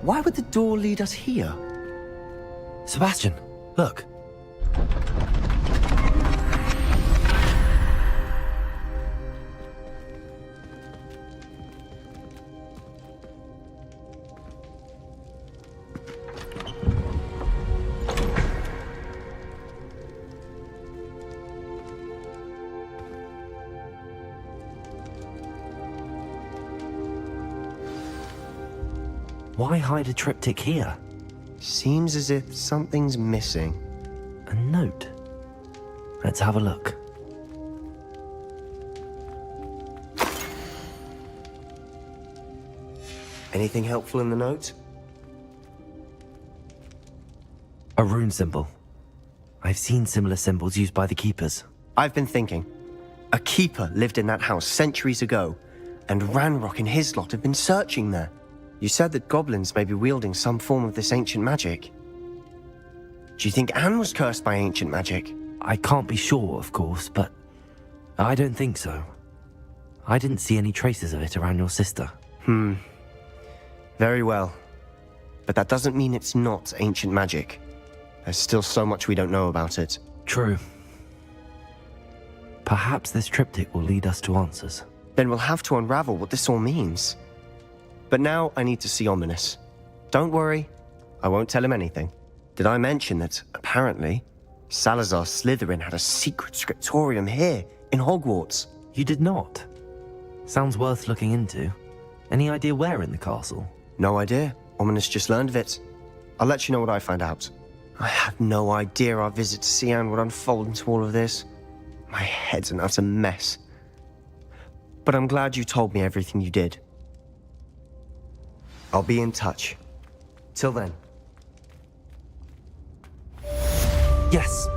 Why would the door lead us here? Sebastian, look. Why hide a triptych here? Seems as if something's missing. A note. Let's have a look. Anything helpful in the note? A rune symbol. I've seen similar symbols used by the keepers. I've been thinking. A keeper lived in that house centuries ago, and Ranrock and his lot have been searching there. You said that goblins may be wielding some form of this ancient magic. Do you think Anne was cursed by ancient magic? I can't be sure, of course, but I don't think so. I didn't see any traces of it around your sister. Very well. But that doesn't mean it's not ancient magic. There's still so much we don't know about it. True. Perhaps this triptych will lead us to answers. Then we'll have to unravel what this all means. But now I need to see Ominous. Don't worry, I won't tell him anything. Did I mention that, apparently, Salazar Slytherin had a secret scriptorium here, in Hogwarts? You did not. Sounds worth looking into. Any idea where in the castle? No idea. Ominous just learned of it. I'll let you know what I find out. I had no idea our visit to Cian would unfold into all of this. My head's an utter mess. But I'm glad you told me everything you did. I'll be in touch. Till then. Yes.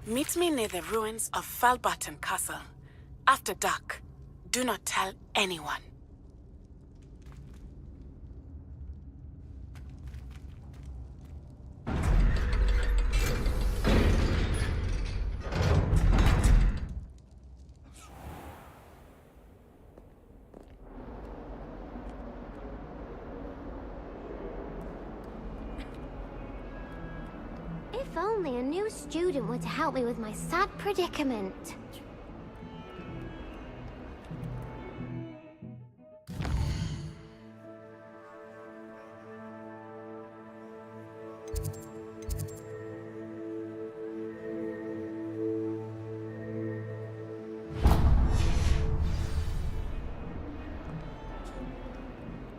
Meet me near the ruins of Falbarton Castle. After dark. Do not tell anyone. If only a new student were to help me with my sad predicament.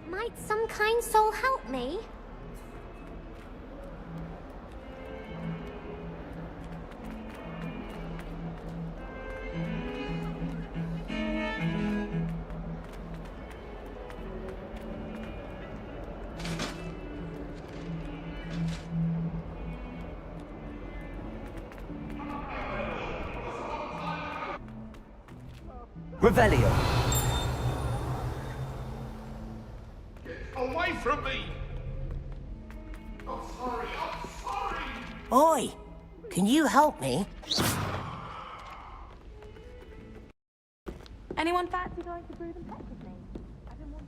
Might some kind soul help me? Revelio. Away from me! I'm sorry, I'm sorry! Oi! Can you help me? Anyone fancy going to brew them pet with me? I've been wanting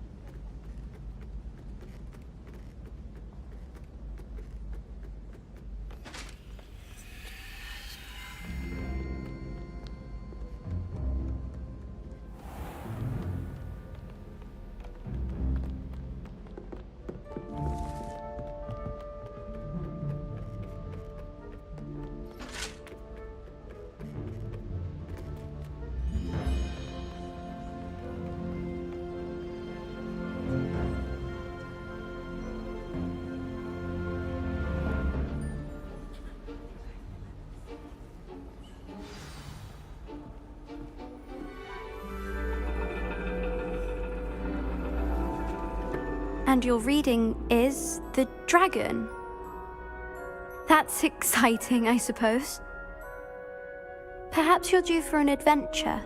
And your reading is the dragon. That's exciting, I suppose. Perhaps you're due for an adventure.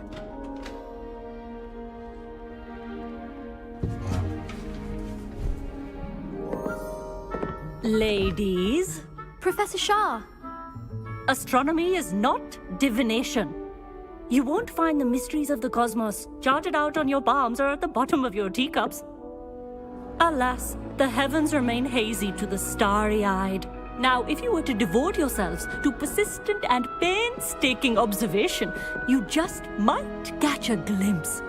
Ladies, Professor Shah. astronomy is not divination. You won't find the mysteries of the cosmos charted out on your palms or at the bottom of your teacups. Alas, the heavens remain hazy to the starry-eyed. Now, if you were to devote yourselves to persistent and painstaking observation, you just might catch a glimpse.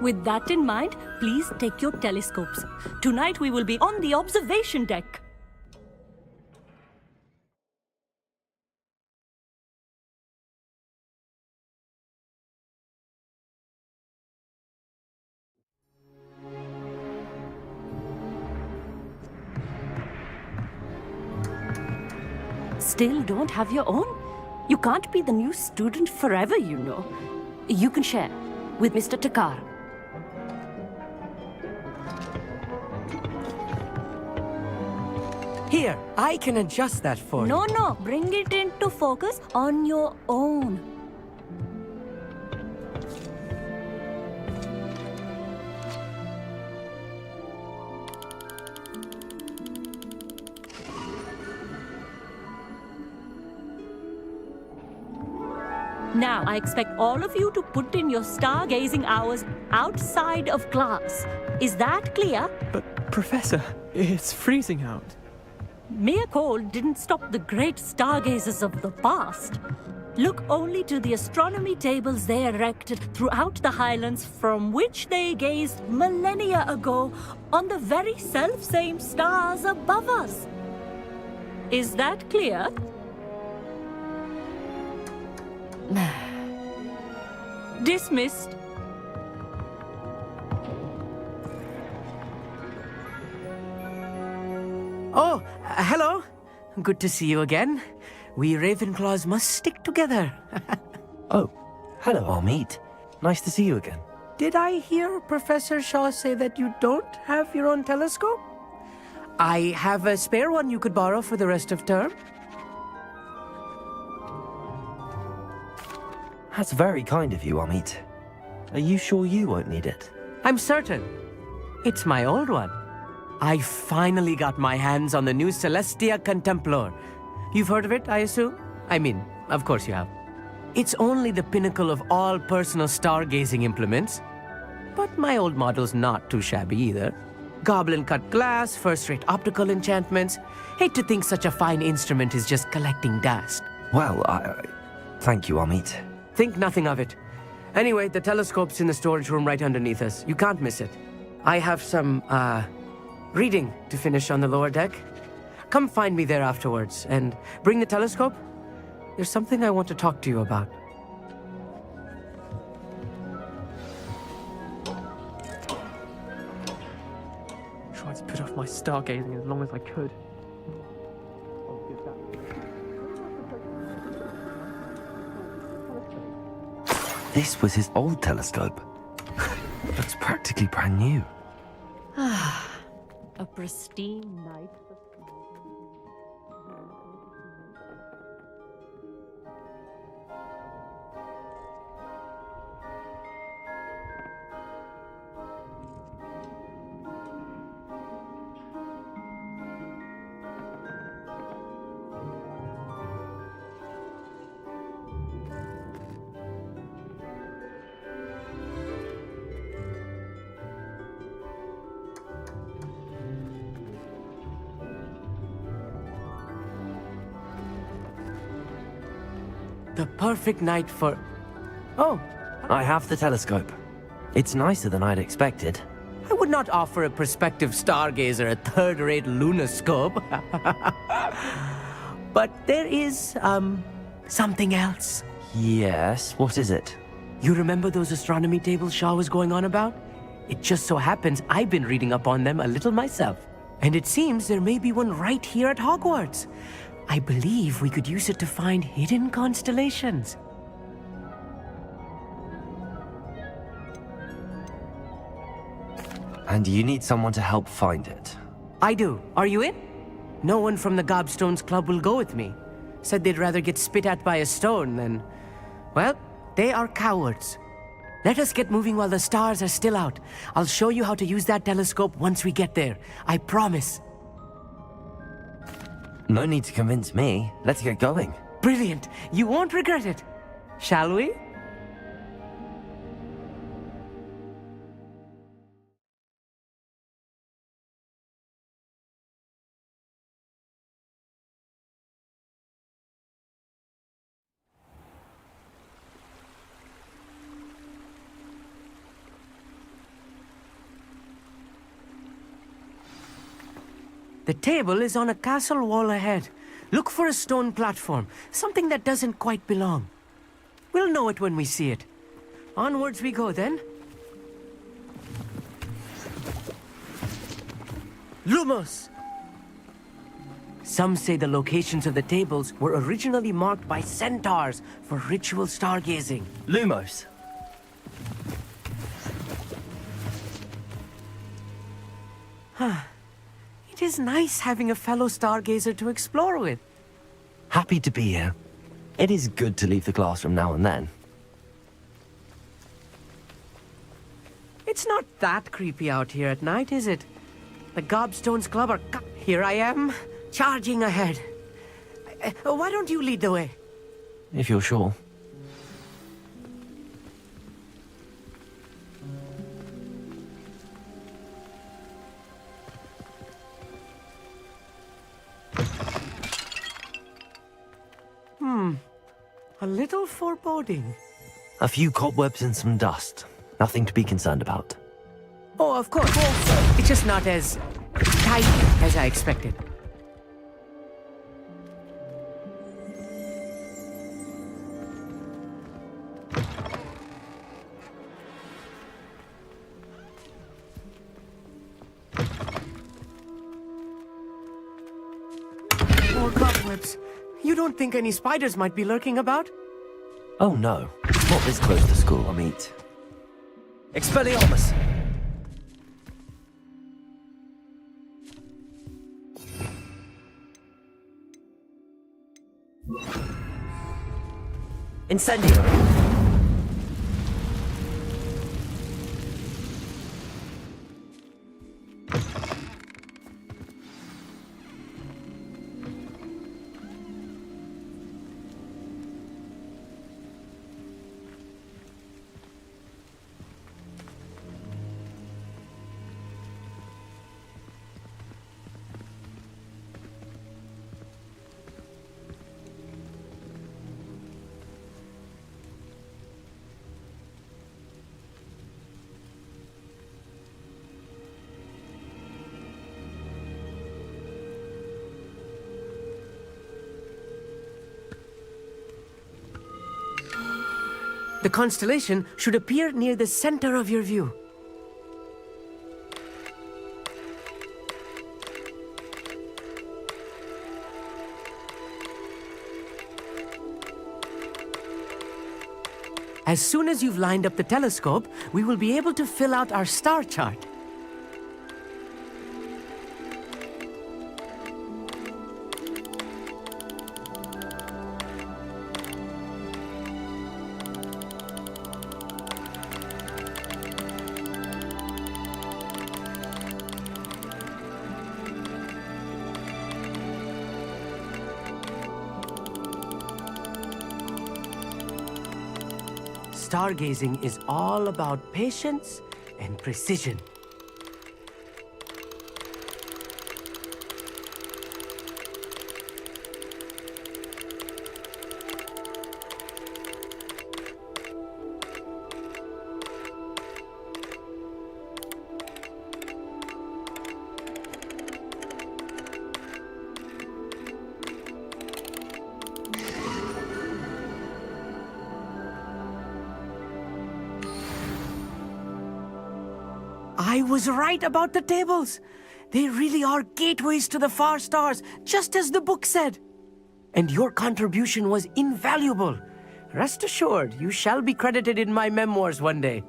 With that in mind, please take your telescopes. Tonight we will be on the observation deck. Still don't have your own? You can't be the new student forever, you know. You can share with Mr. Takar. Here, I can adjust that for you. No, bring it into focus on your own. Now, I expect all of you to put in your stargazing hours outside of class. Is that clear? But, Professor, it's freezing out. Mere cold didn't stop the great stargazers of the past. Look only to the astronomy tables they erected throughout the Highlands, from which they gazed millennia ago on the very self-same stars above us. Is that clear? Dismissed. Oh, hello. Good to see you again. We Ravenclaws must stick together. Oh, hello, Amit. Nice to see you again. Did I hear Professor Shaw say that you don't have your own telescope? I have a spare one you could borrow for the rest of term. That's very kind of you, Amit. Are you sure you won't need it? I'm certain. It's my old one. I finally got my hands on the new Celestia Contemplar. You've heard of it, I assume? I mean, of course you have. It's only the pinnacle of all personal stargazing implements. But my old model's not too shabby either. Goblin-cut glass, first-rate optical enchantments. Hate to think such a fine instrument is just collecting dust. Well, thank you, Amit. Think nothing of it. Anyway, the telescope's in the storage room right underneath us. You can't miss it. I have some, reading to finish on the lower deck. Come find me there afterwards, and bring the telescope. There's something I want to talk to you about. Tried to put off my stargazing as long as I could. This was his old telescope. Looks practically brand new. A pristine night. The perfect night for... Oh, I have the telescope. It's nicer than I'd expected. I would not offer a prospective stargazer a third-rate lunoscope. But there is, something else. Yes, what is it? You remember those astronomy tables Shaw was going on about? It just so happens I've been reading up on them a little myself. And it seems there may be one right here at Hogwarts. I believe we could use it to find hidden constellations. And you need someone to help find it. I do. Are you in? No one from the Gobstones Club will go with me. Said they'd rather get spit at by a stone than... Well, they are cowards. Let us get moving while the stars are still out. I'll show you how to use that telescope once we get there. I promise. No need to convince me. Let's get going. Brilliant. You won't regret it. Shall we? The table is on a castle wall ahead. Look for a stone platform, something that doesn't quite belong. We'll know it when we see it. Onwards we go then. Lumos! Some say the locations of the tables were originally marked by centaurs for ritual stargazing. Lumos. It is nice having a fellow stargazer to explore with. Happy to be here. It is good to leave the classroom now and then. It's not that creepy out here at night, is it? The Gobstones Club are... Here I am, charging ahead. Why don't you lead the way? If you're sure. A little foreboding. A few cobwebs and some dust. Nothing to be concerned about. Oh, of course. It's just not as tight as I expected. More cobwebs. You don't think any spiders might be lurking about? Oh no, not this close to school. I'll meet. Expelliarmus! Incendio! The constellation should appear near the center of your view. As soon as you've lined up the telescope, we will be able to fill out our star chart. Stargazing is all about patience and precision. I was right about the tables. They really are gateways to the far stars, just as the book said. And your contribution was invaluable. Rest assured, you shall be credited in my memoirs one day.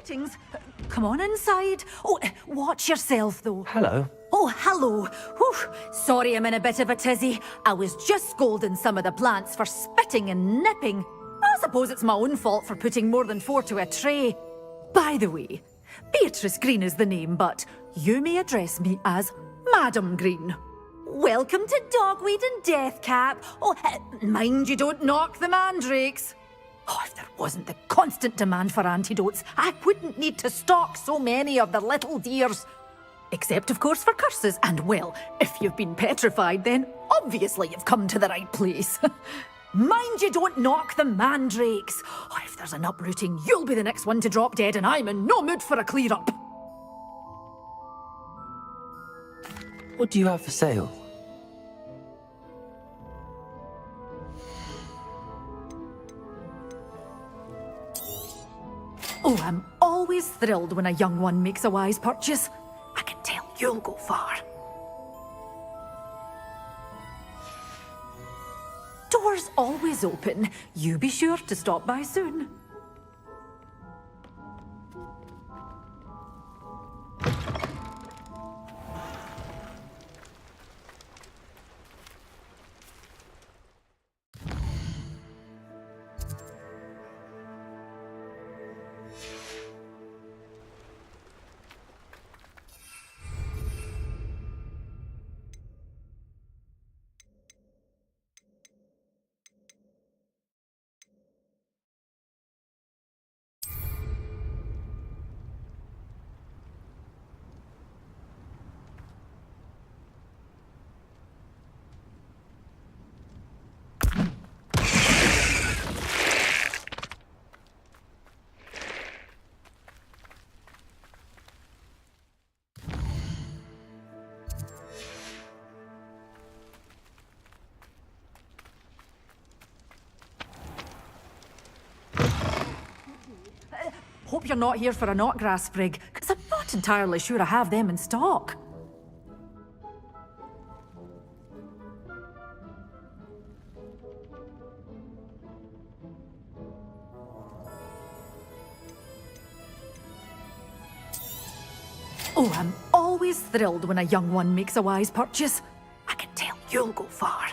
Greetings. Come on inside. Oh, watch yourself, though. Hello. Oh, hello. Whew. Sorry I'm in a bit of a tizzy. I was just scolding some of the plants for spitting and nipping. I suppose it's my own fault for putting more than 4 to a tray. By the way, Beatrice Green is the name, but you may address me as Madam Green. Welcome to Dogweed and Deathcap. Oh, mind you don't knock the mandrakes. Oh, if there wasn't the constant demand for antidotes, I wouldn't need to stock so many of the little dears. Except, of course, for curses. And, well, if you've been petrified, then obviously you've come to the right place. Mind you don't knock the mandrakes. Oh, if there's an uprooting, you'll be the next one to drop dead, and I'm in no mood for a clear-up. What do you have for sale? Oh, I'm always thrilled when a young one makes a wise purchase. I can tell you'll go far. Doors always open. You be sure to stop by soon. Hope you're not here for a knotgrass sprig, because I'm not entirely sure I have them in stock. Oh, I'm always thrilled when a young one makes a wise purchase. I can tell you'll go far.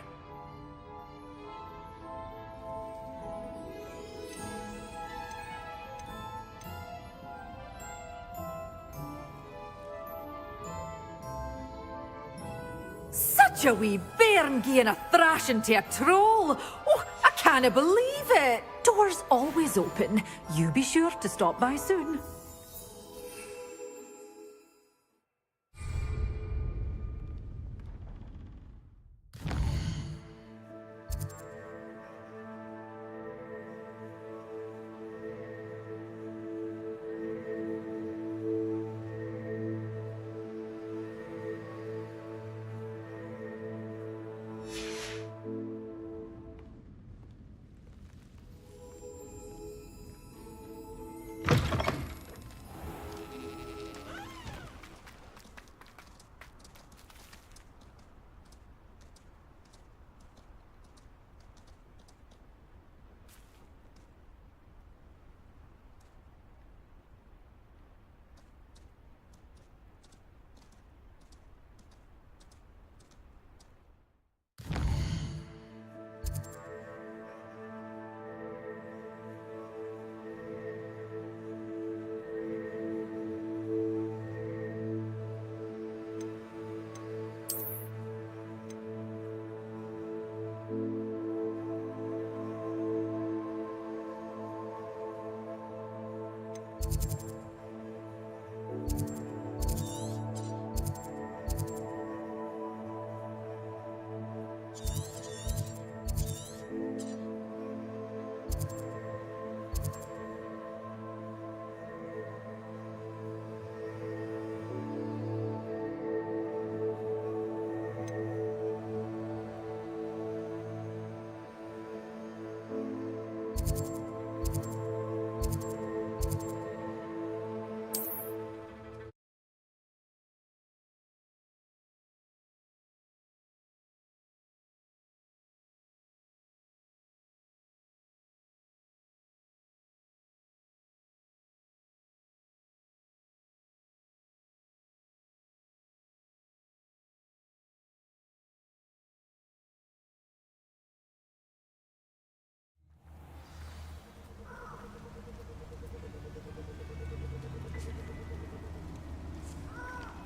Such a wee bairn gieing a thrashing to a troll. Oh, I can't believe it. Doors always open. You be sure to stop by soon.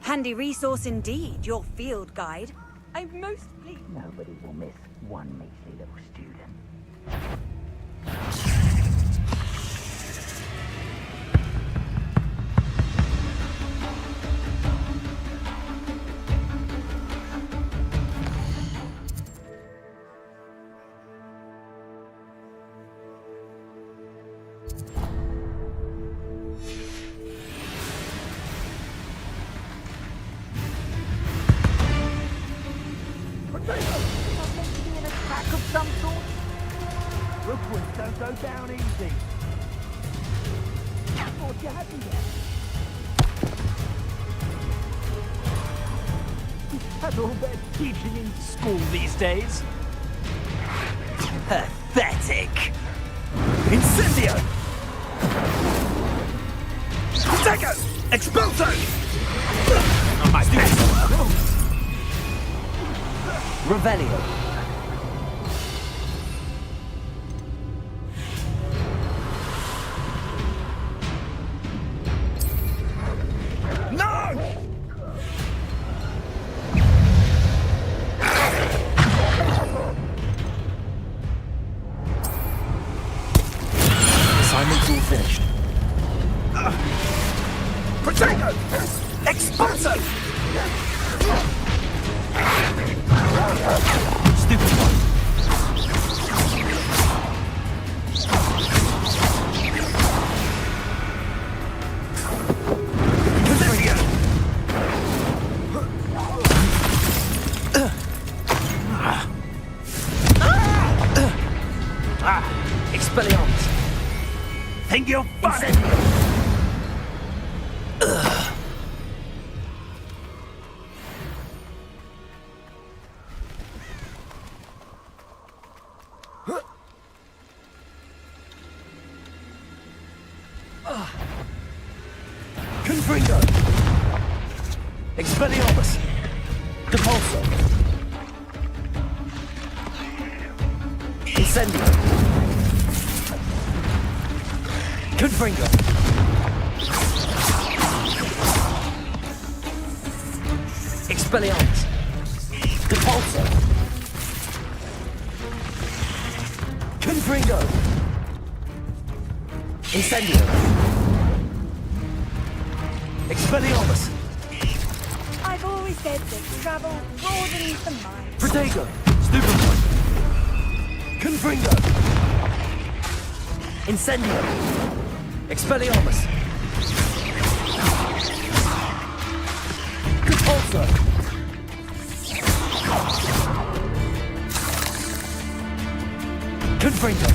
Handy resource indeed, your field guide. I'm most pleased. Nobody will miss one measly little student. Don't go down easy. Thought you hadn't yet. That's all they're teaching in school these days. Pathetic. Incendio! Protego! Expulso! Revelio. Assignment's all finished. Protego! Expulso! Stupid one. Expelliarmus! Think you're funny? Confringo! Expelliarmus! Depulso! Incendio! Confringo! Expelliarmus! Depulso! Confringo! Incendio! Expelliarmus! I've always said that travel broadens the mind. Protego! Stupid one! Confringo! Incendio! Expelliarmus! Compulso! Confringo!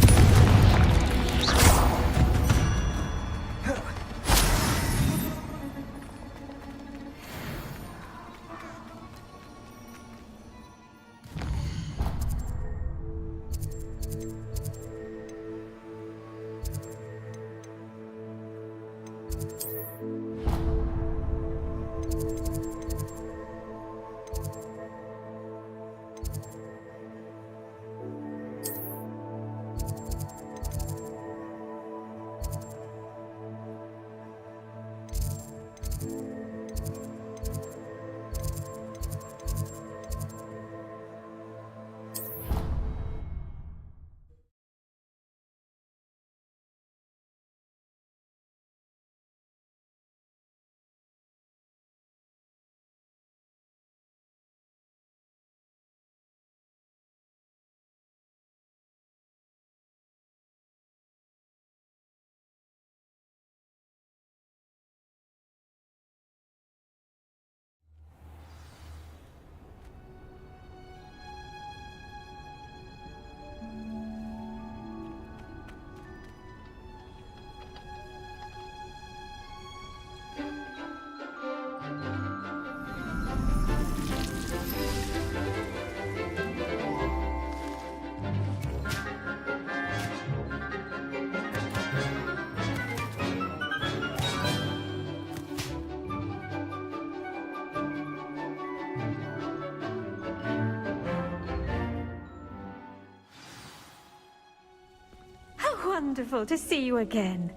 Wonderful to see you again.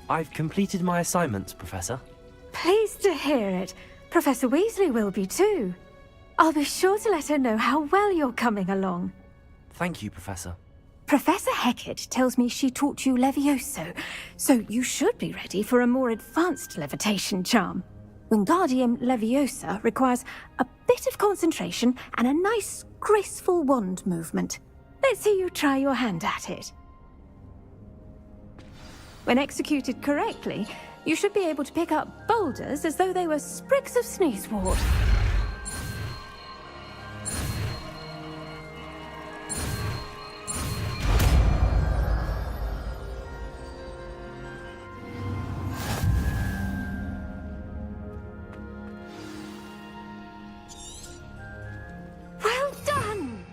I've completed my assignments, Professor. Pleased to hear it. Professor Weasley will be too. I'll be sure to let her know how well you're coming along. Thank you, Professor. Professor Hecat tells me she taught you Levioso, so you should be ready for a more advanced levitation charm. Wingardium Leviosa requires a bit of concentration and a nice, graceful wand movement. Let's see you try your hand at it. When executed correctly, you should be able to pick up boulders as though they were sprigs of sneezewort. Well done!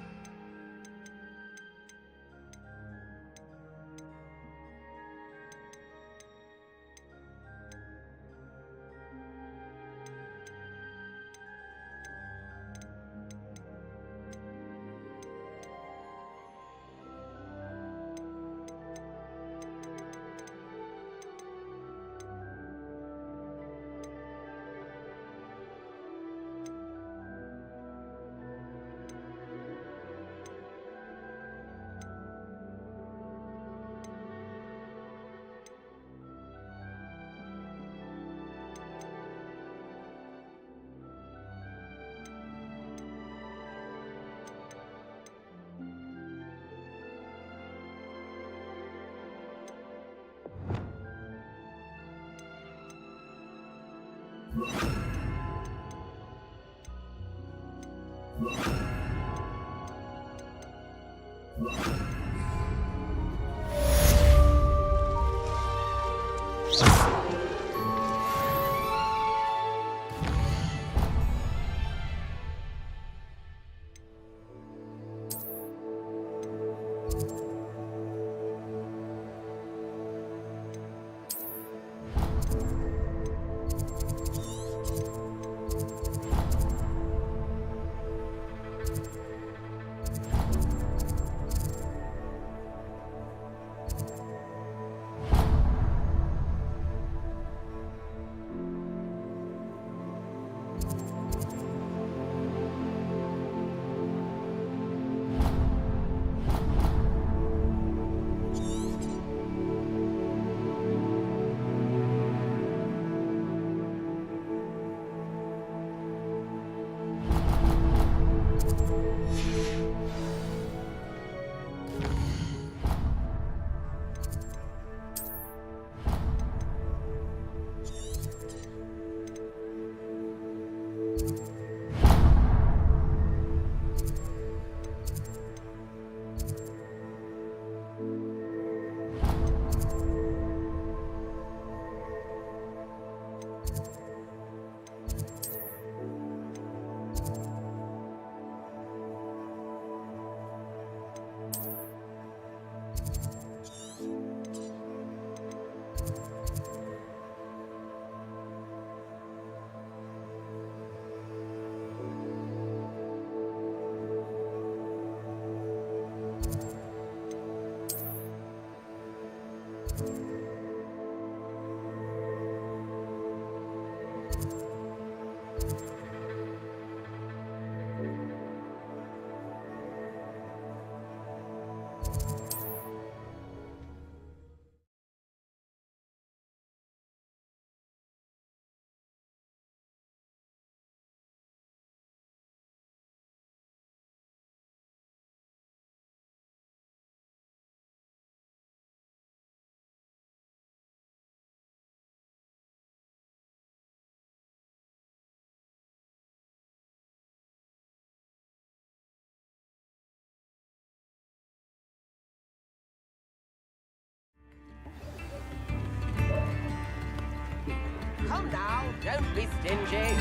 Come now, don't be stingy.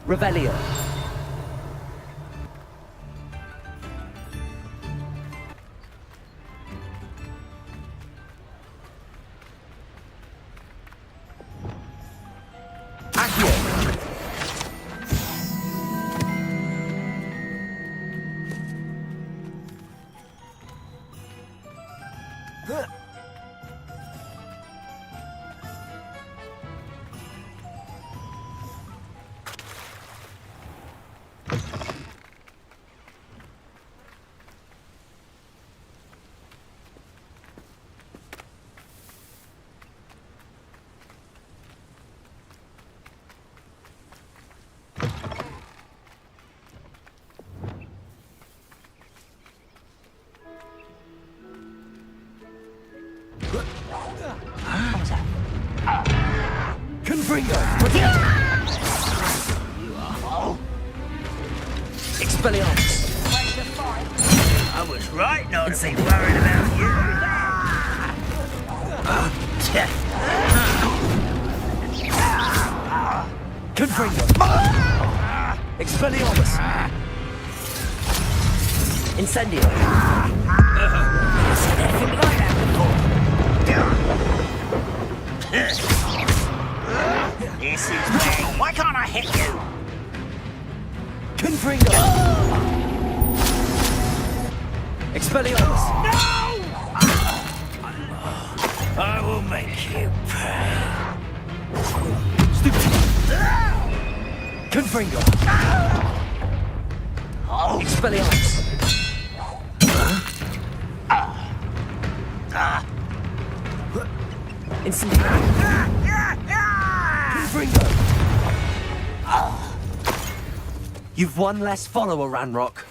Revelio. Confringo! Expelliarmus! I was right not to be worried about you. Confringo! Expelliarmus! Incendio! Seen anything like that before? This is where... Why can't I hit you? Confringo! Expelliarmus! No! I will make you pay. Stupid! Confringo! Expelliarmus! Incendio! Confringo! You've one less follower, Ranrock.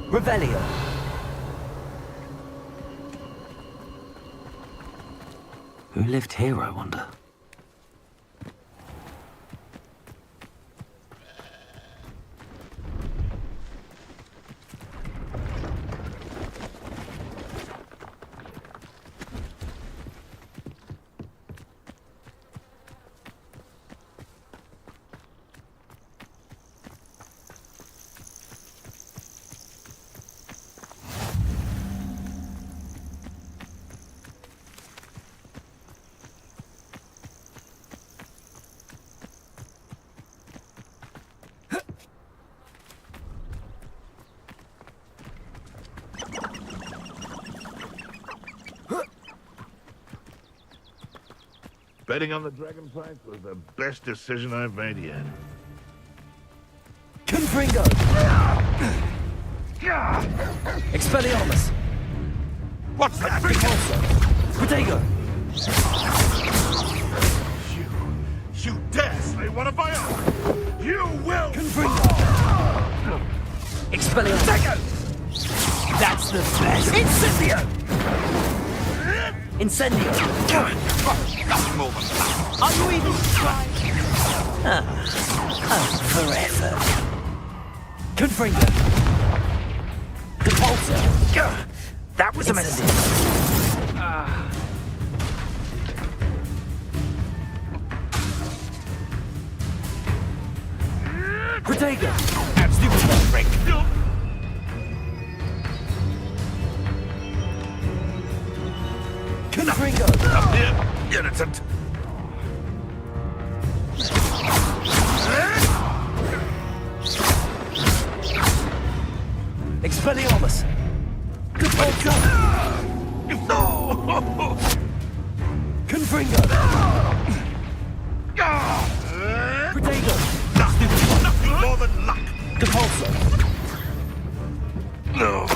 Revelio. Who lived here, I wonder? Betting on the dragonflies was the best decision I've made yet. Confringo! Expelliarmus! What's that? Protego! You dare slay one of my own! You will! Confringo! Expelliarmus! That's the best! Incendio! Incendio! Nothing more than that. Are you even trying? Forever. Confringo. Depulsor. That was a mistake. Protego. That's stupid break. Confringo. Up here, innocent. Expelliarmus! Depulsor! Confringo! Protego! Nothing more than luck! Depulsor! No!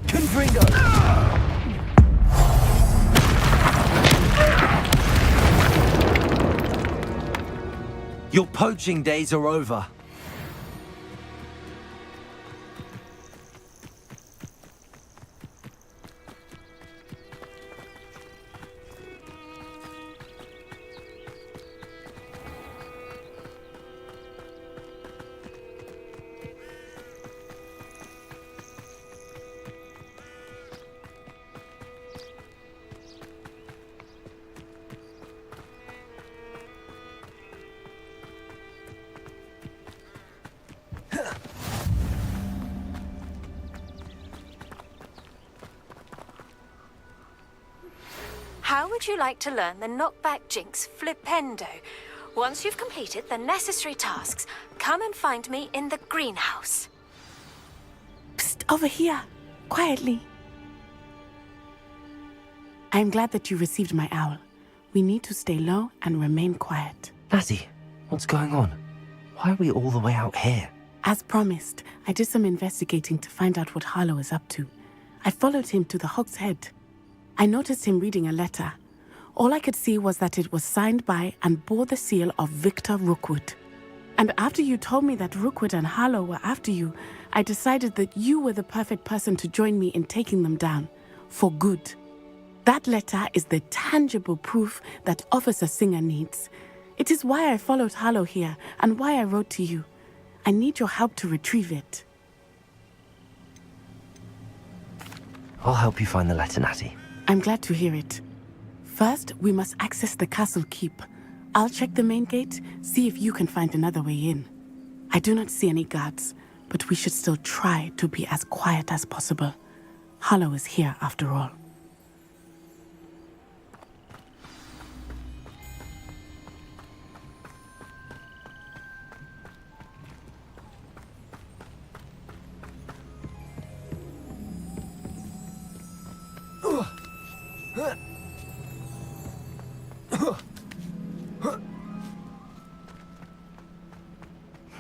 Confringo! Your poaching days are over. How would you like to learn the knockback jinx flipendo? Once you've completed the necessary tasks, come and find me in the greenhouse. Psst, over here. Quietly. I'm glad that you received my owl. We need to stay low and remain quiet. Natty, what's going on? Why are we all the way out here? As promised, I did some investigating to find out what Harlow is up to. I followed him to the Hog's Head. I noticed him reading a letter. All I could see was that it was signed by and bore the seal of Victor Rookwood. And after you told me that Rookwood and Harlow were after you, I decided that you were the perfect person to join me in taking them down. For good. That letter is the tangible proof that Officer Singer needs. It is why I followed Harlow here and why I wrote to you. I need your help to retrieve it. I'll help you find the letter, Natty. I'm glad to hear it. First, we must access the castle keep. I'll check the main gate, see if you can find another way in. I do not see any guards, but we should still try to be as quiet as possible. Harlow is here after all.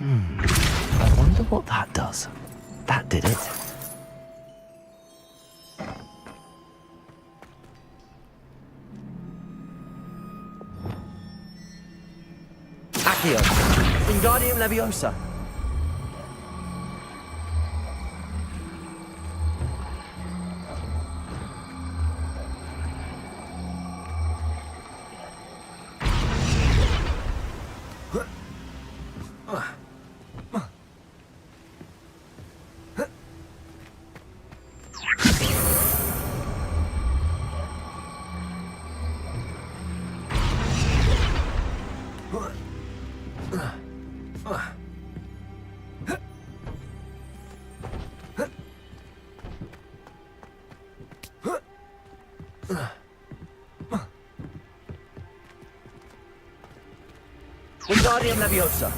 I wonder what that does. That did it. Accio, Wingardium Leviosa. Wingardium Leviosa.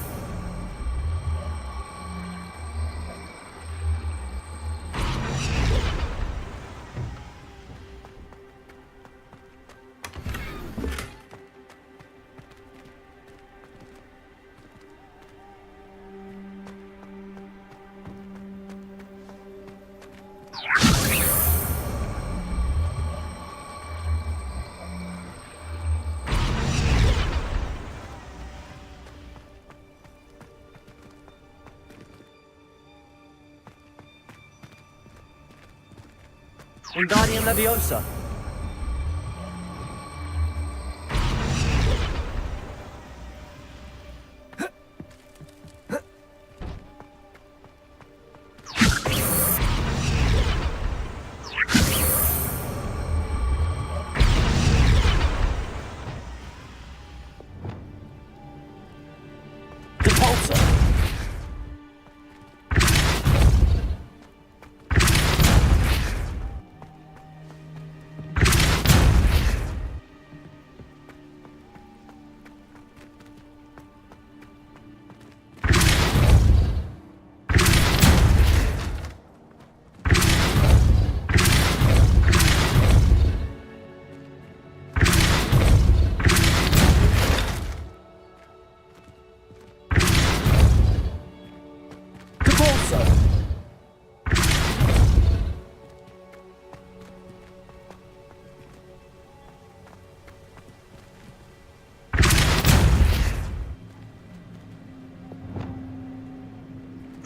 Wingardium Leviosa.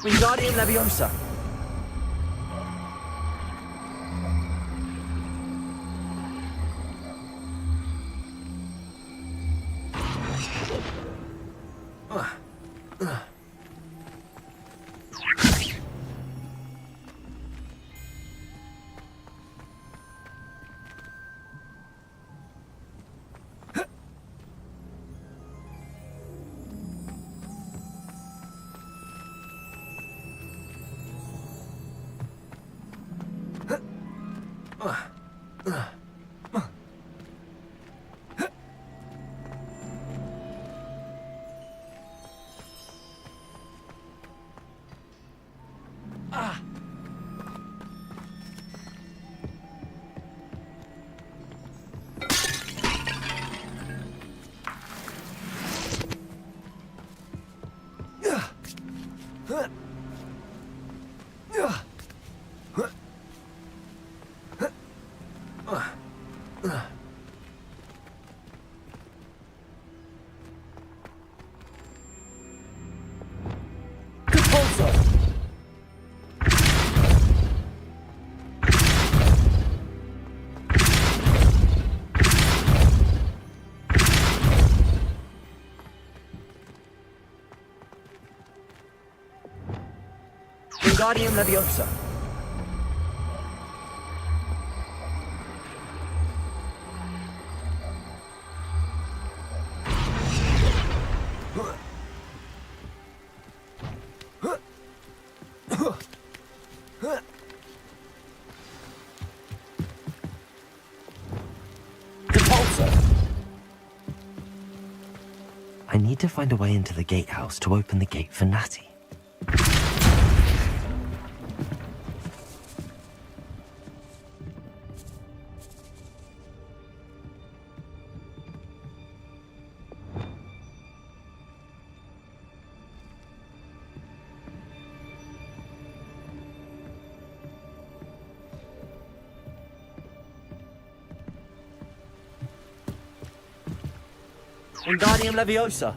Wingardium Leviosa. Wingardium Leviosa. I need to find a way into the gatehouse to open the gate for Natty. Wingardium Leviosa.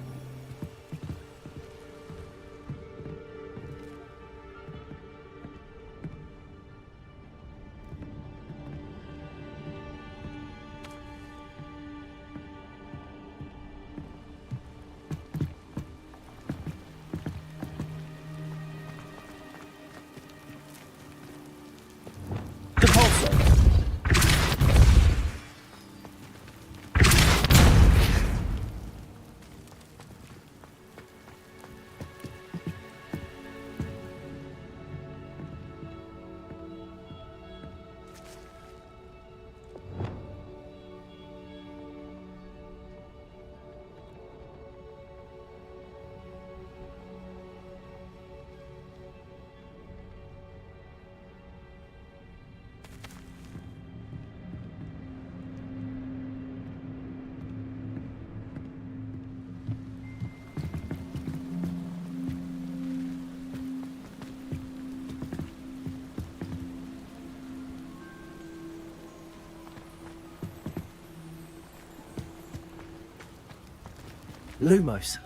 Lumos.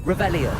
Revelio.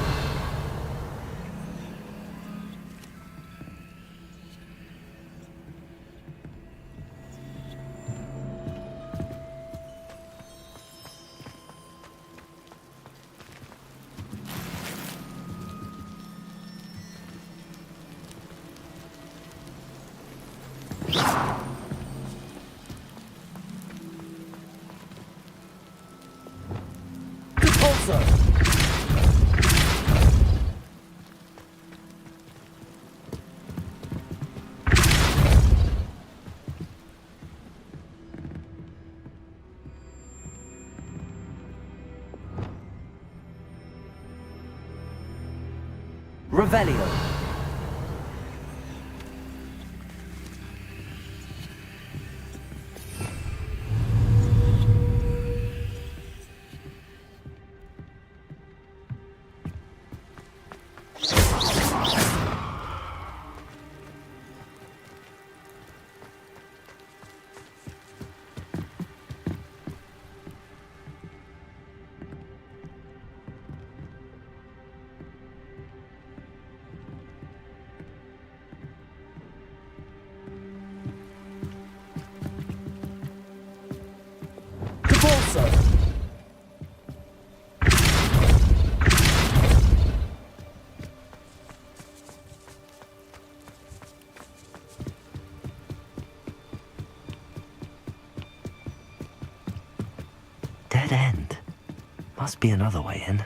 Revelio. Dead end. Must be another way in.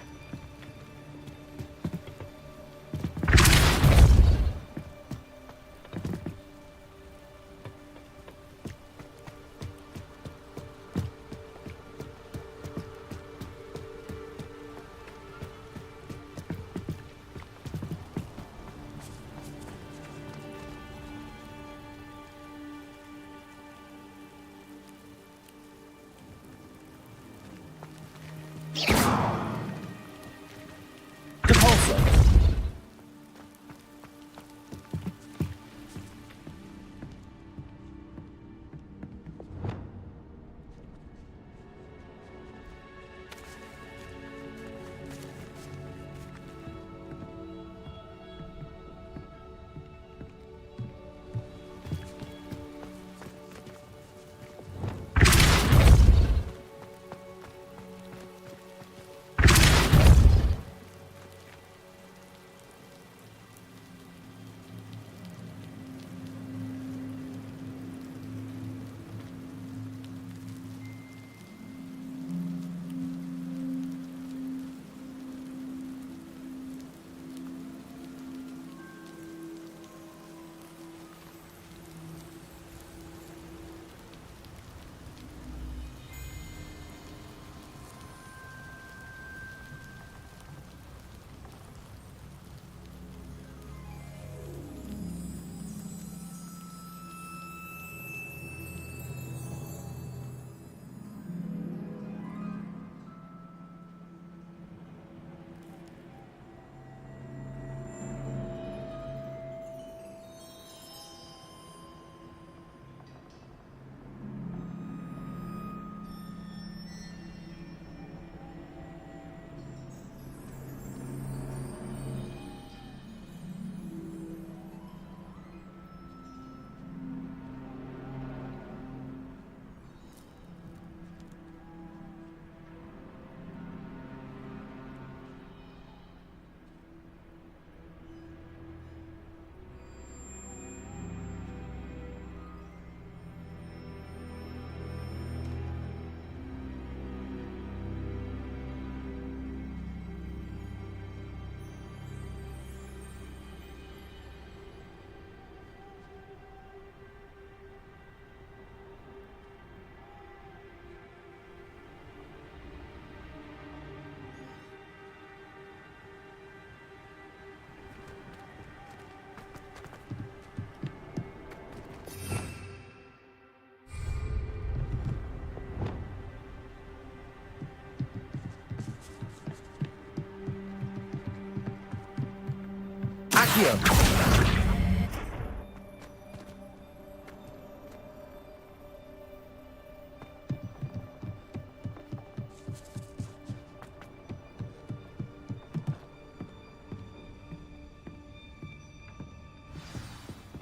Accio!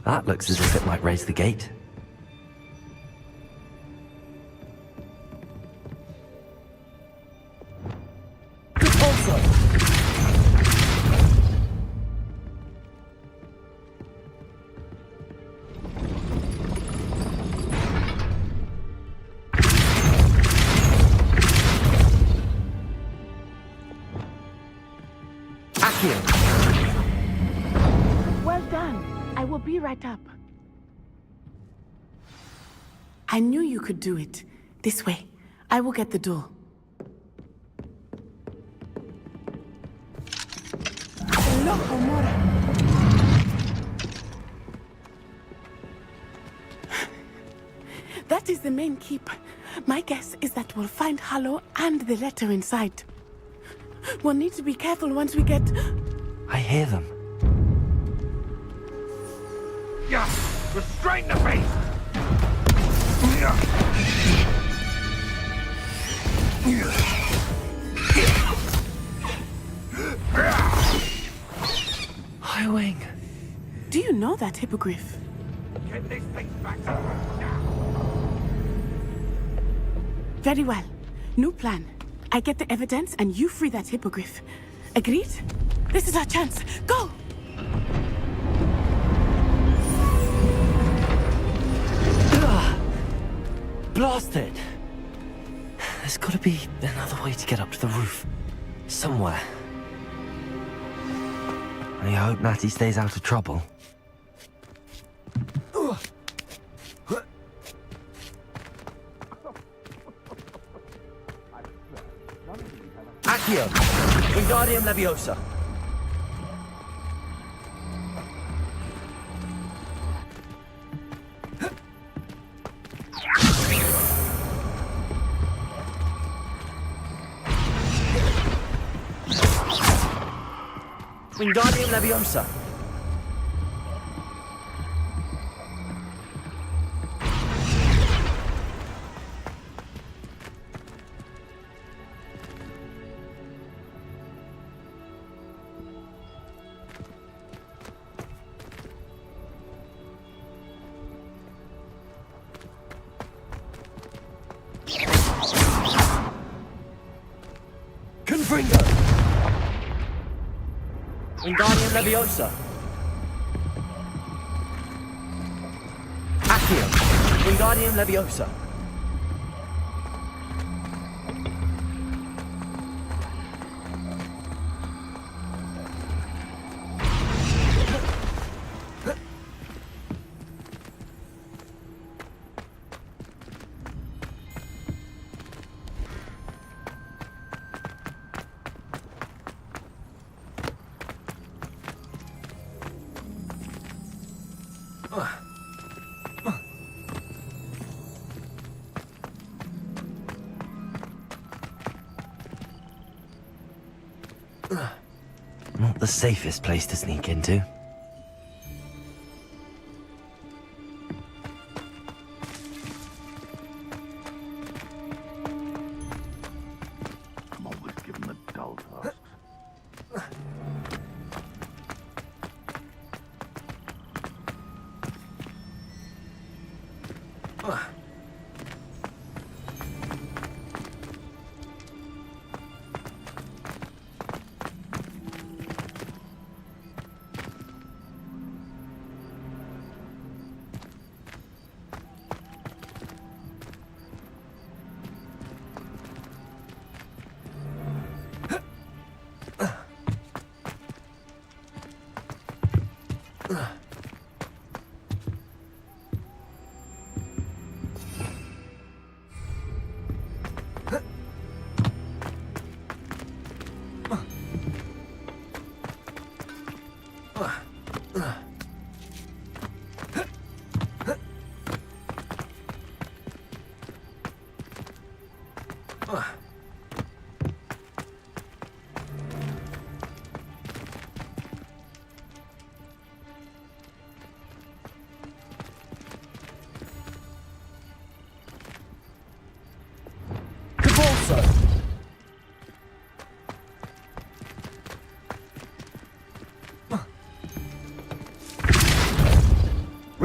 That looks as if it might raise the gate. Well done. I will be right up. I knew you could do it. This way. I will get the door. That is the main keep. My guess is that we'll find Harlow and the letter inside. We'll need to be careful once we get... I hear them. Yeah, restrain the beast! Highwing. Do you know that hippogriff? Get this thing back now! Very well. New plan. I get the evidence and you free that hippogriff. Agreed? This is our chance. Go! Blasted! There's gotta be another way to get up to the roof. Somewhere. I hope Natty stays out of trouble. Accio! Wingardium Leviosa! Wingardium Leviosa! Confringo! Wingardium Leviosa! Accio! Wingardium Leviosa! Not the safest place to sneak into. I'm always giving the dull tasks.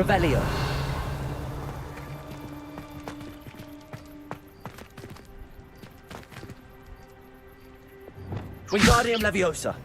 Revelio. Wingardium Leviosa.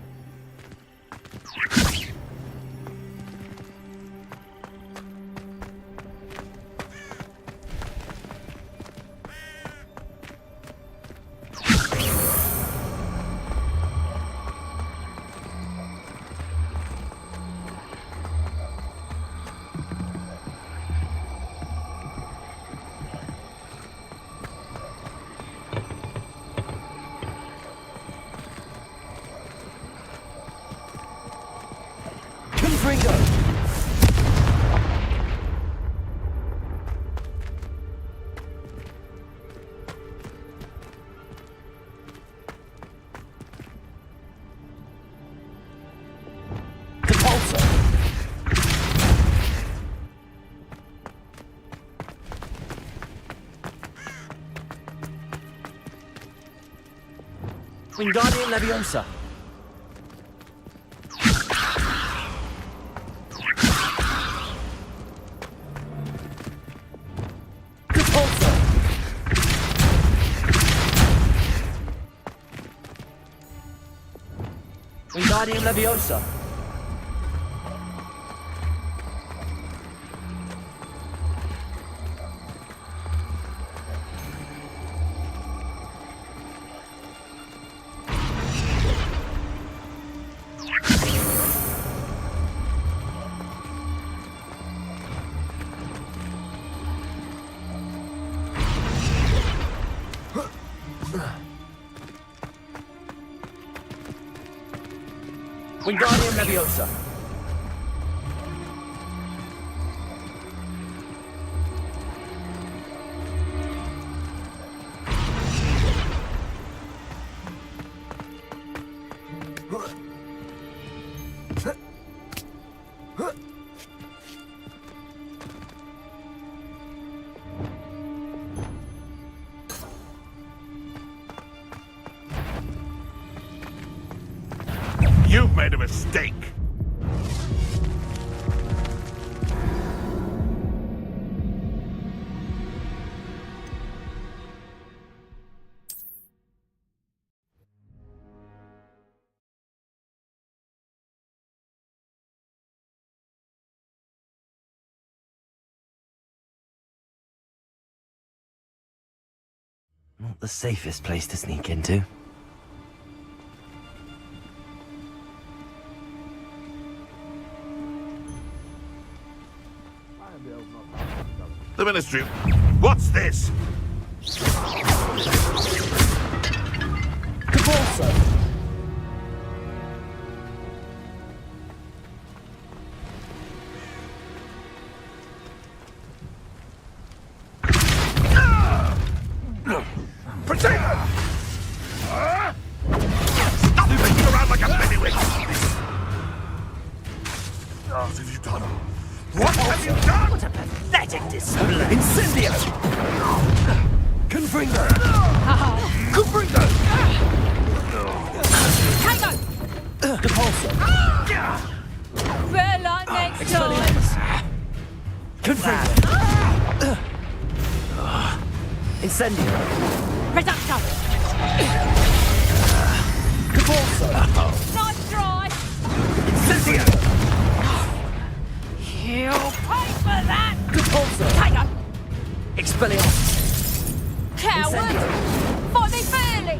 Wingardium Leviosa. Wingardium Leviosa. Wingardium Leviosa. You've made a mistake. Not the safest place to sneak into. The Ministry. What's this? Protect! Stop moving around like a pennywig! What have you done? What have you done? What a pathetic display! Incendio! Confringo! Confringo! Tango! Depulso! Better luck next time! Confringo! Incendio! Reducto! Depulso! Nice try! Incendio! You'll pay for that! Depulso! Tango! Expelliarmus! Coward! Fight me fairly!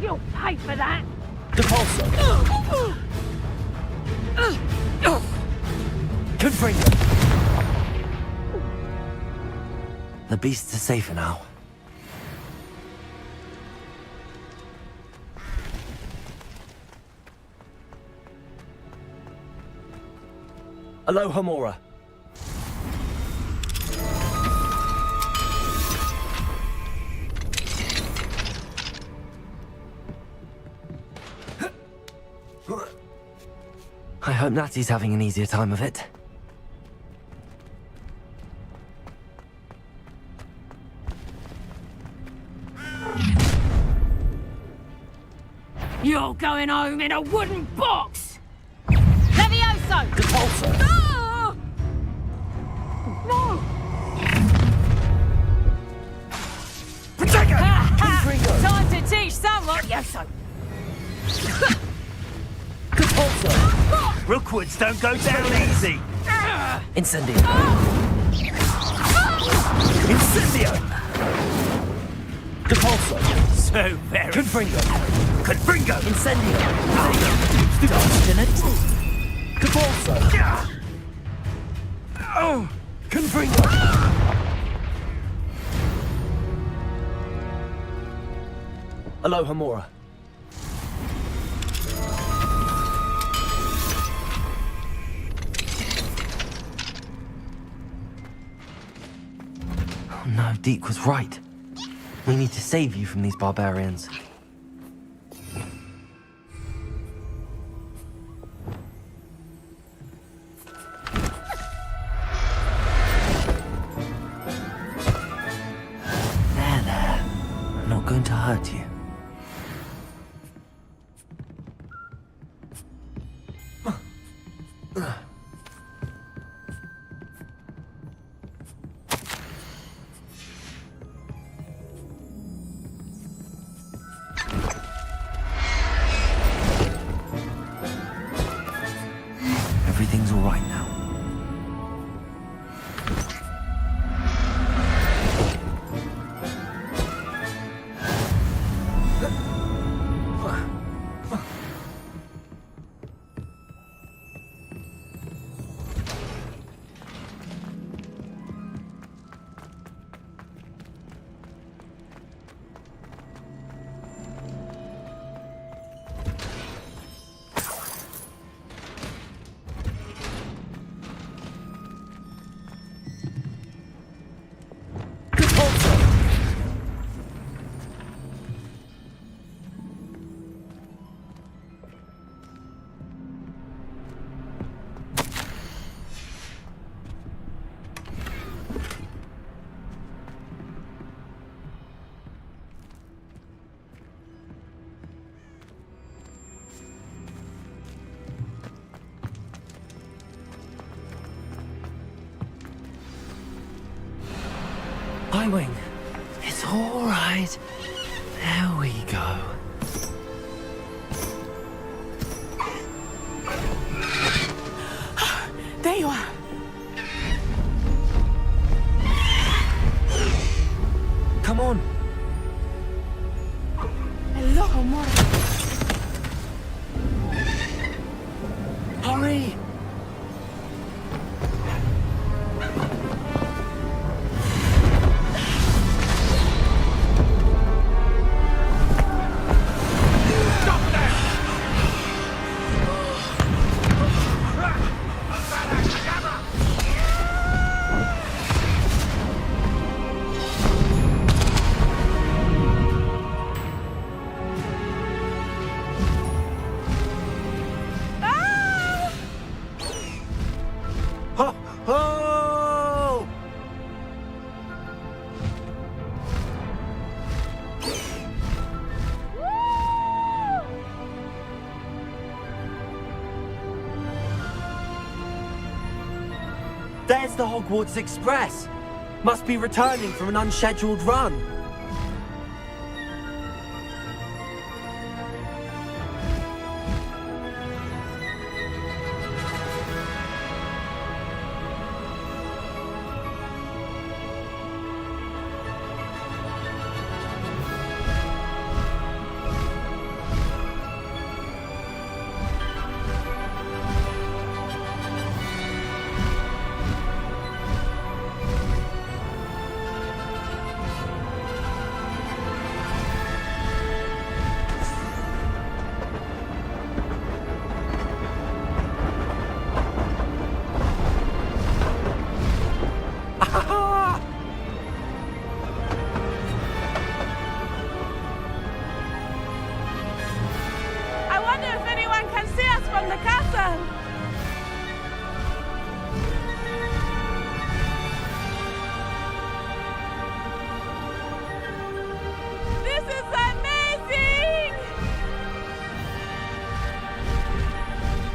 You'll pay for that! Depulso! Confringo! The beasts are safer now. Alohomora! I hope Natty's having an easier time of it. You're going home in a wooden box! Leviosa! Repulsor! No! No! Protect her! Confringo! Time to teach someone Levioso! Repulsor! Rookwoods don't go down easy. Incendio! Incendio! Repulsor! So very. Confringo! Confringo! Incendio! Obstinate! Repulsor! Oh! Confringo! Aloha Mora. Oh no, Deke was right. We need to save you from these barbarians. There. I'm not going to hurt you. Everything's all right now. Wing. It's all right. There we go. There you are. Come on. Hello, Mora. Hurry. There's the Hogwarts Express. Must be returning from an unscheduled run.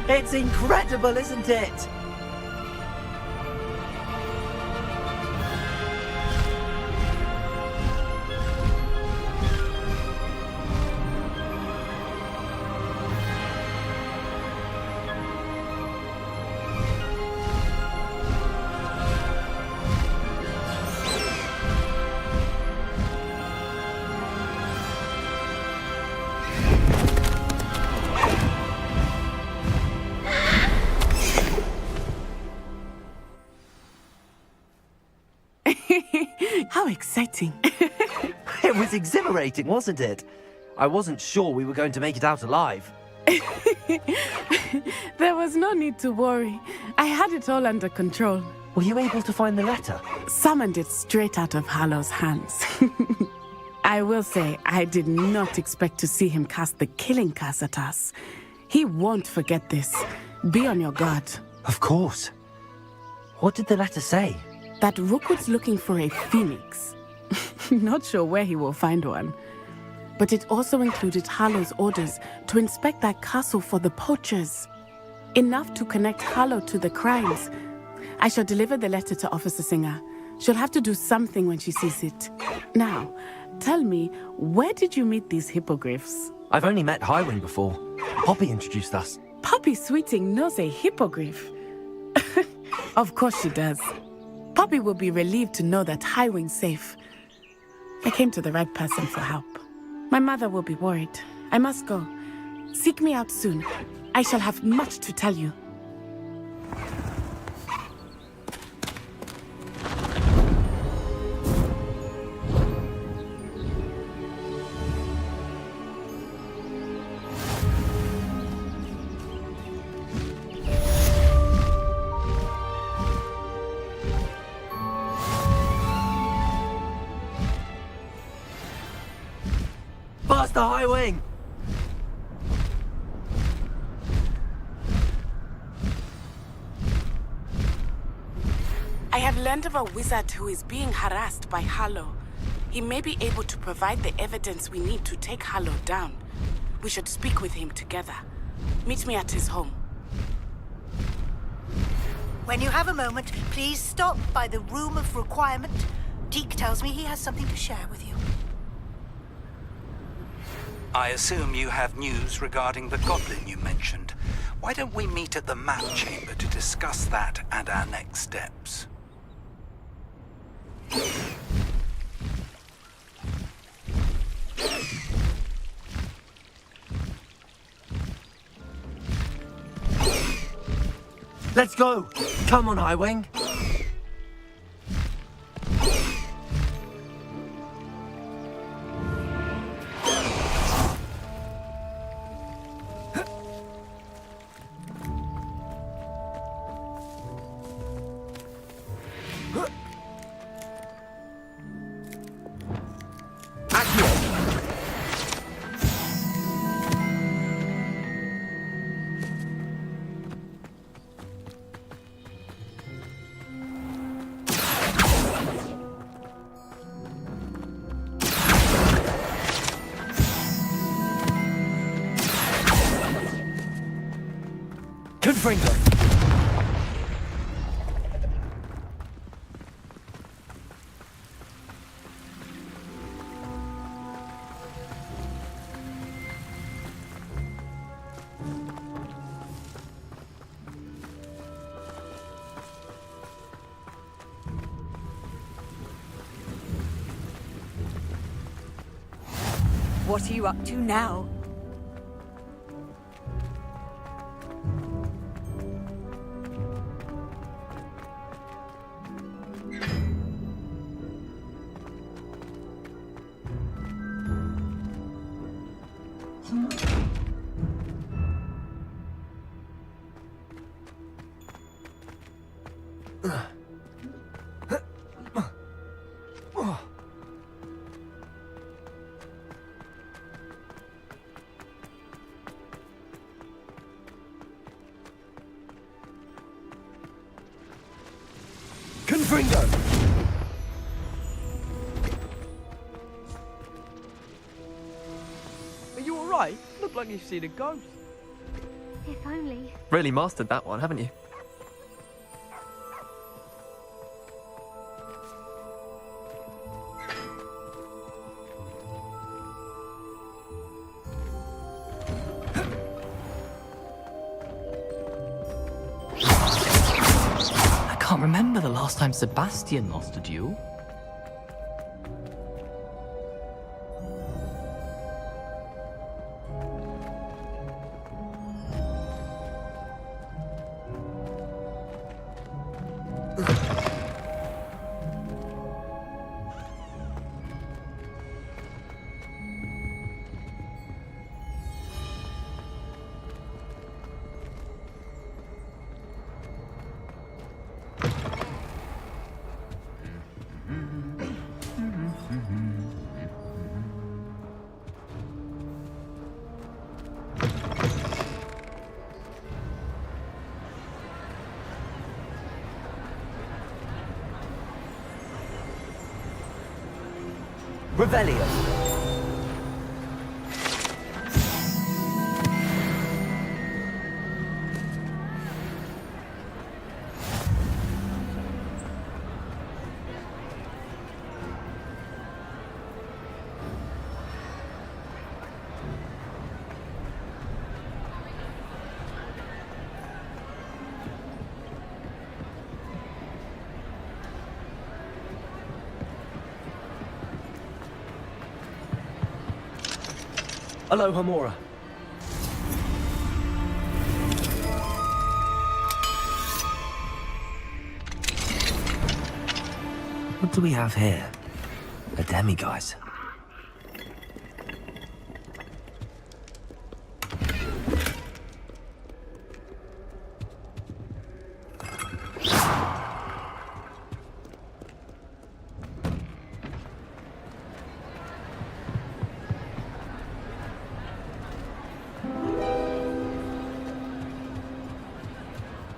It's incredible, isn't it? How exciting. It was exhilarating, wasn't it? I wasn't sure we were going to make it out alive. There was no need to worry. I had it all under control. Were you able to find the letter? Summoned it straight out of Harlow's hands. I will say, I did not expect to see him cast the killing curse at us. He won't forget this. Be on your guard. Of course. What did the letter say? That Rookwood's looking for a phoenix. Not sure where he will find one. But it also included Harlow's orders to inspect that castle for the poachers. Enough to connect Harlow to the crimes. I shall deliver the letter to Officer Singer. She'll have to do something when she sees it. Now, tell me, where did you meet these hippogriffs? I've only met Highwing before. Poppy introduced us. Poppy Sweeting knows a hippogriff. Of course she does. Poppy will be relieved to know that Highwing's safe. I came to the right person for help. My mother will be worried. I must go. Seek me out soon. I shall have much to tell you. Faster, Highwing! I have learned of a wizard who is being harassed by Harlow. He may be able to provide the evidence we need to take Harlow down. We should speak with him together. Meet me at his home. When you have a moment, please stop by the Room of Requirement. Deke tells me he has something to share with you. I assume you have news regarding the goblin you mentioned. Why don't we meet at the map chamber to discuss that and our next steps? Let's go! Come on, Highwing! Confringo! What are you up to now? Confringo! Are you alright? Look like you've seen a ghost. If only. Really mastered that one, haven't you? I can't remember the last time Sebastian lost a duel. Revelio. Aloha, Mora. What do we have here? A demiguise.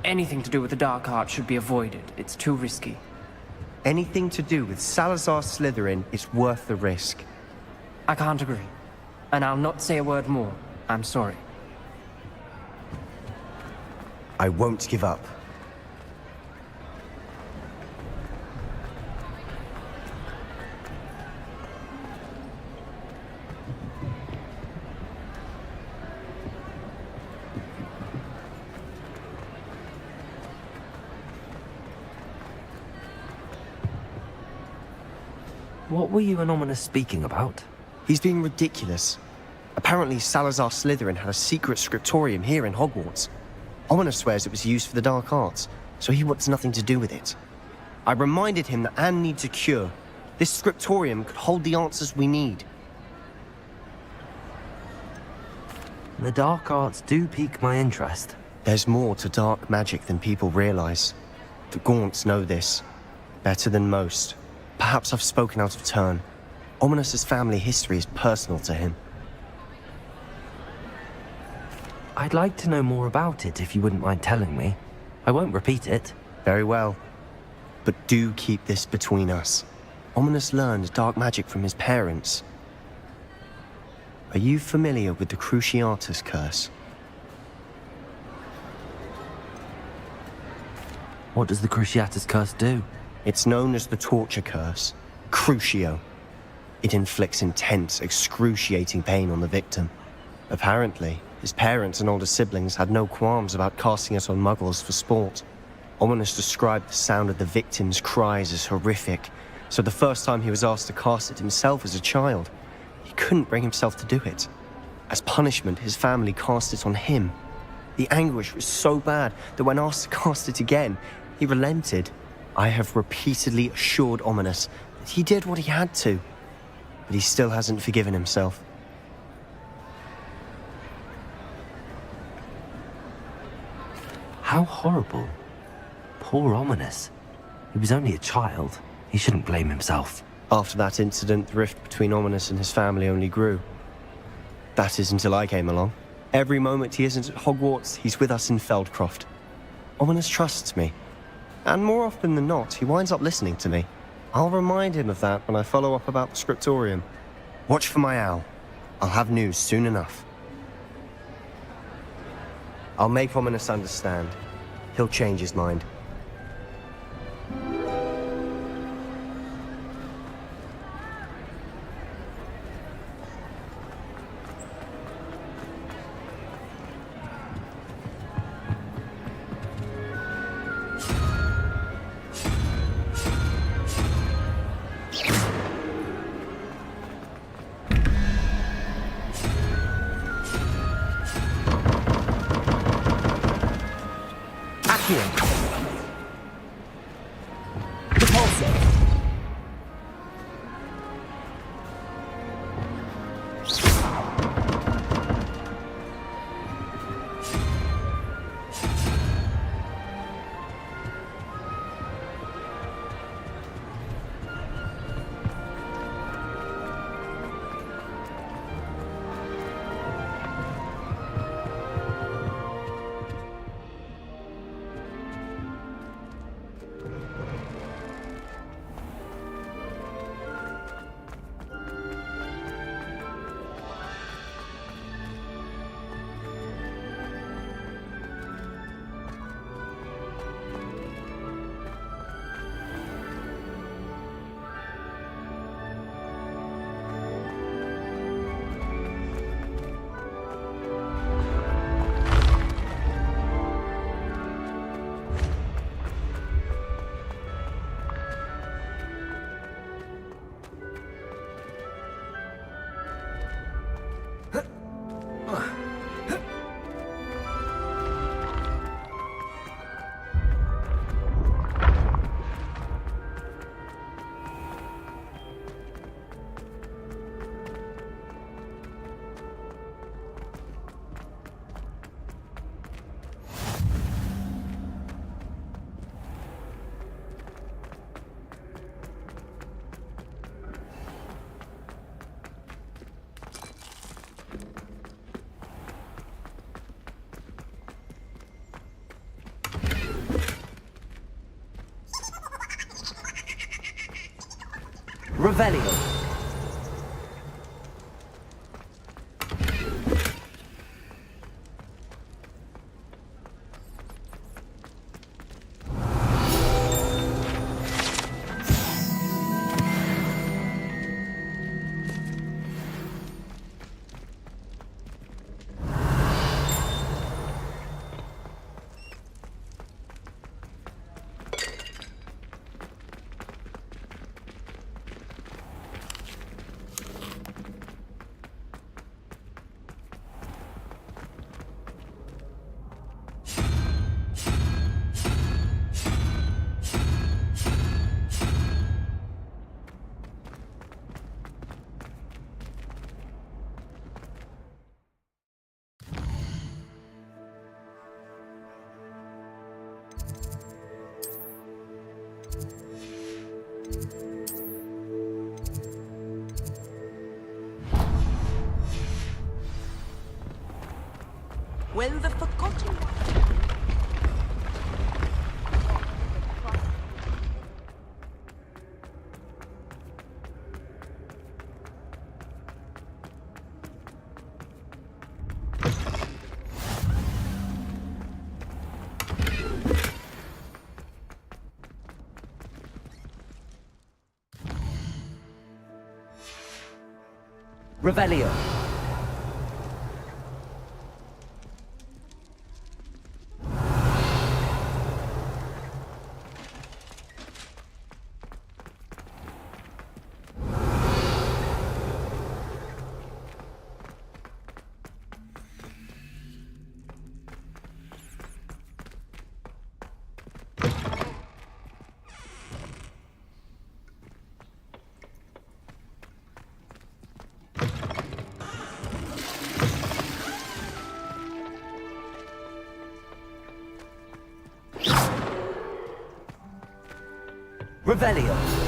Anything to do with the dark art should be avoided. It's too risky. Anything to do with Salazar Slytherin is worth the risk. I can't agree. And I'll not say a word more. I'm sorry. I won't give up. What were you and Ominous speaking about? He's being ridiculous. Apparently Salazar Slytherin had a secret scriptorium here in Hogwarts. Ominous swears it was used for the dark arts, so he wants nothing to do with it. I reminded him that Anne needs a cure. This scriptorium could hold the answers we need. The dark arts do pique my interest. There's more to dark magic than people realize. The Gaunts know this. Better than most. Perhaps I've spoken out of turn. Ominous's family history is personal to him. I'd like to know more about it if you wouldn't mind telling me. I won't repeat it. Very well. But do keep this between us. Ominous learned dark magic from his parents. Are you familiar with the Cruciatus curse? What does the Cruciatus curse do? It's known as the torture curse, Crucio. It inflicts intense, excruciating pain on the victim. Apparently, his parents and older siblings had no qualms about casting it on muggles for sport. Ominous described the sound of the victim's cries as horrific, so the first time he was asked to cast it himself as a child, he couldn't bring himself to do it. As punishment, his family cast it on him. The anguish was so bad that when asked to cast it again, he relented. I have repeatedly assured Ominous that he did what he had to, but he still hasn't forgiven himself. How horrible. Poor Ominous. He was only a child. He shouldn't blame himself. After that incident, the rift between Ominous and his family only grew. That is until I came along. Every moment he isn't at Hogwarts, he's with us in Feldcroft. Ominous trusts me. And more often than not, he winds up listening to me. I'll remind him of that when I follow up about the scriptorium. Watch for my owl. I'll have news soon enough. I'll make Ominous understand. He'll change his mind. Revelio. When the forgotten Revelio. Revelio.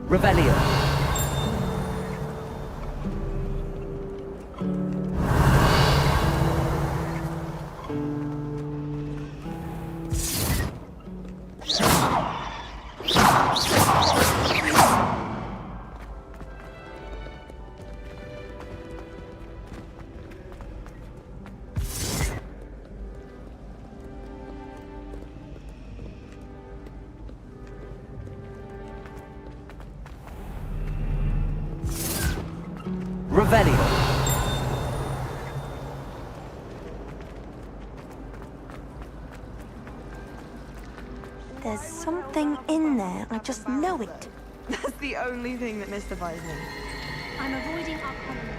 Revelio. Revelio. There's something in there. I just know it. That's the only thing that mystifies me. I'm avoiding our colony.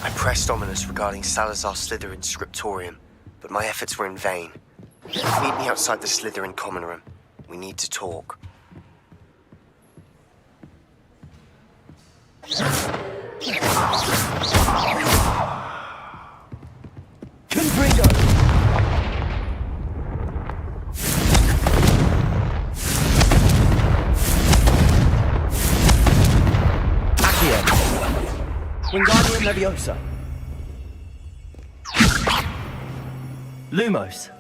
I pressed Ominous regarding Salazar Slytherin's scriptorium, but my efforts were in vain. Meet me outside the Slytherin common room. We need to talk. Confringo! Wingardium Leviosa. Lumos.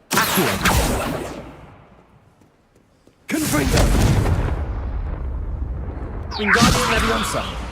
Accio. Confringo. Wingardium Leviosa.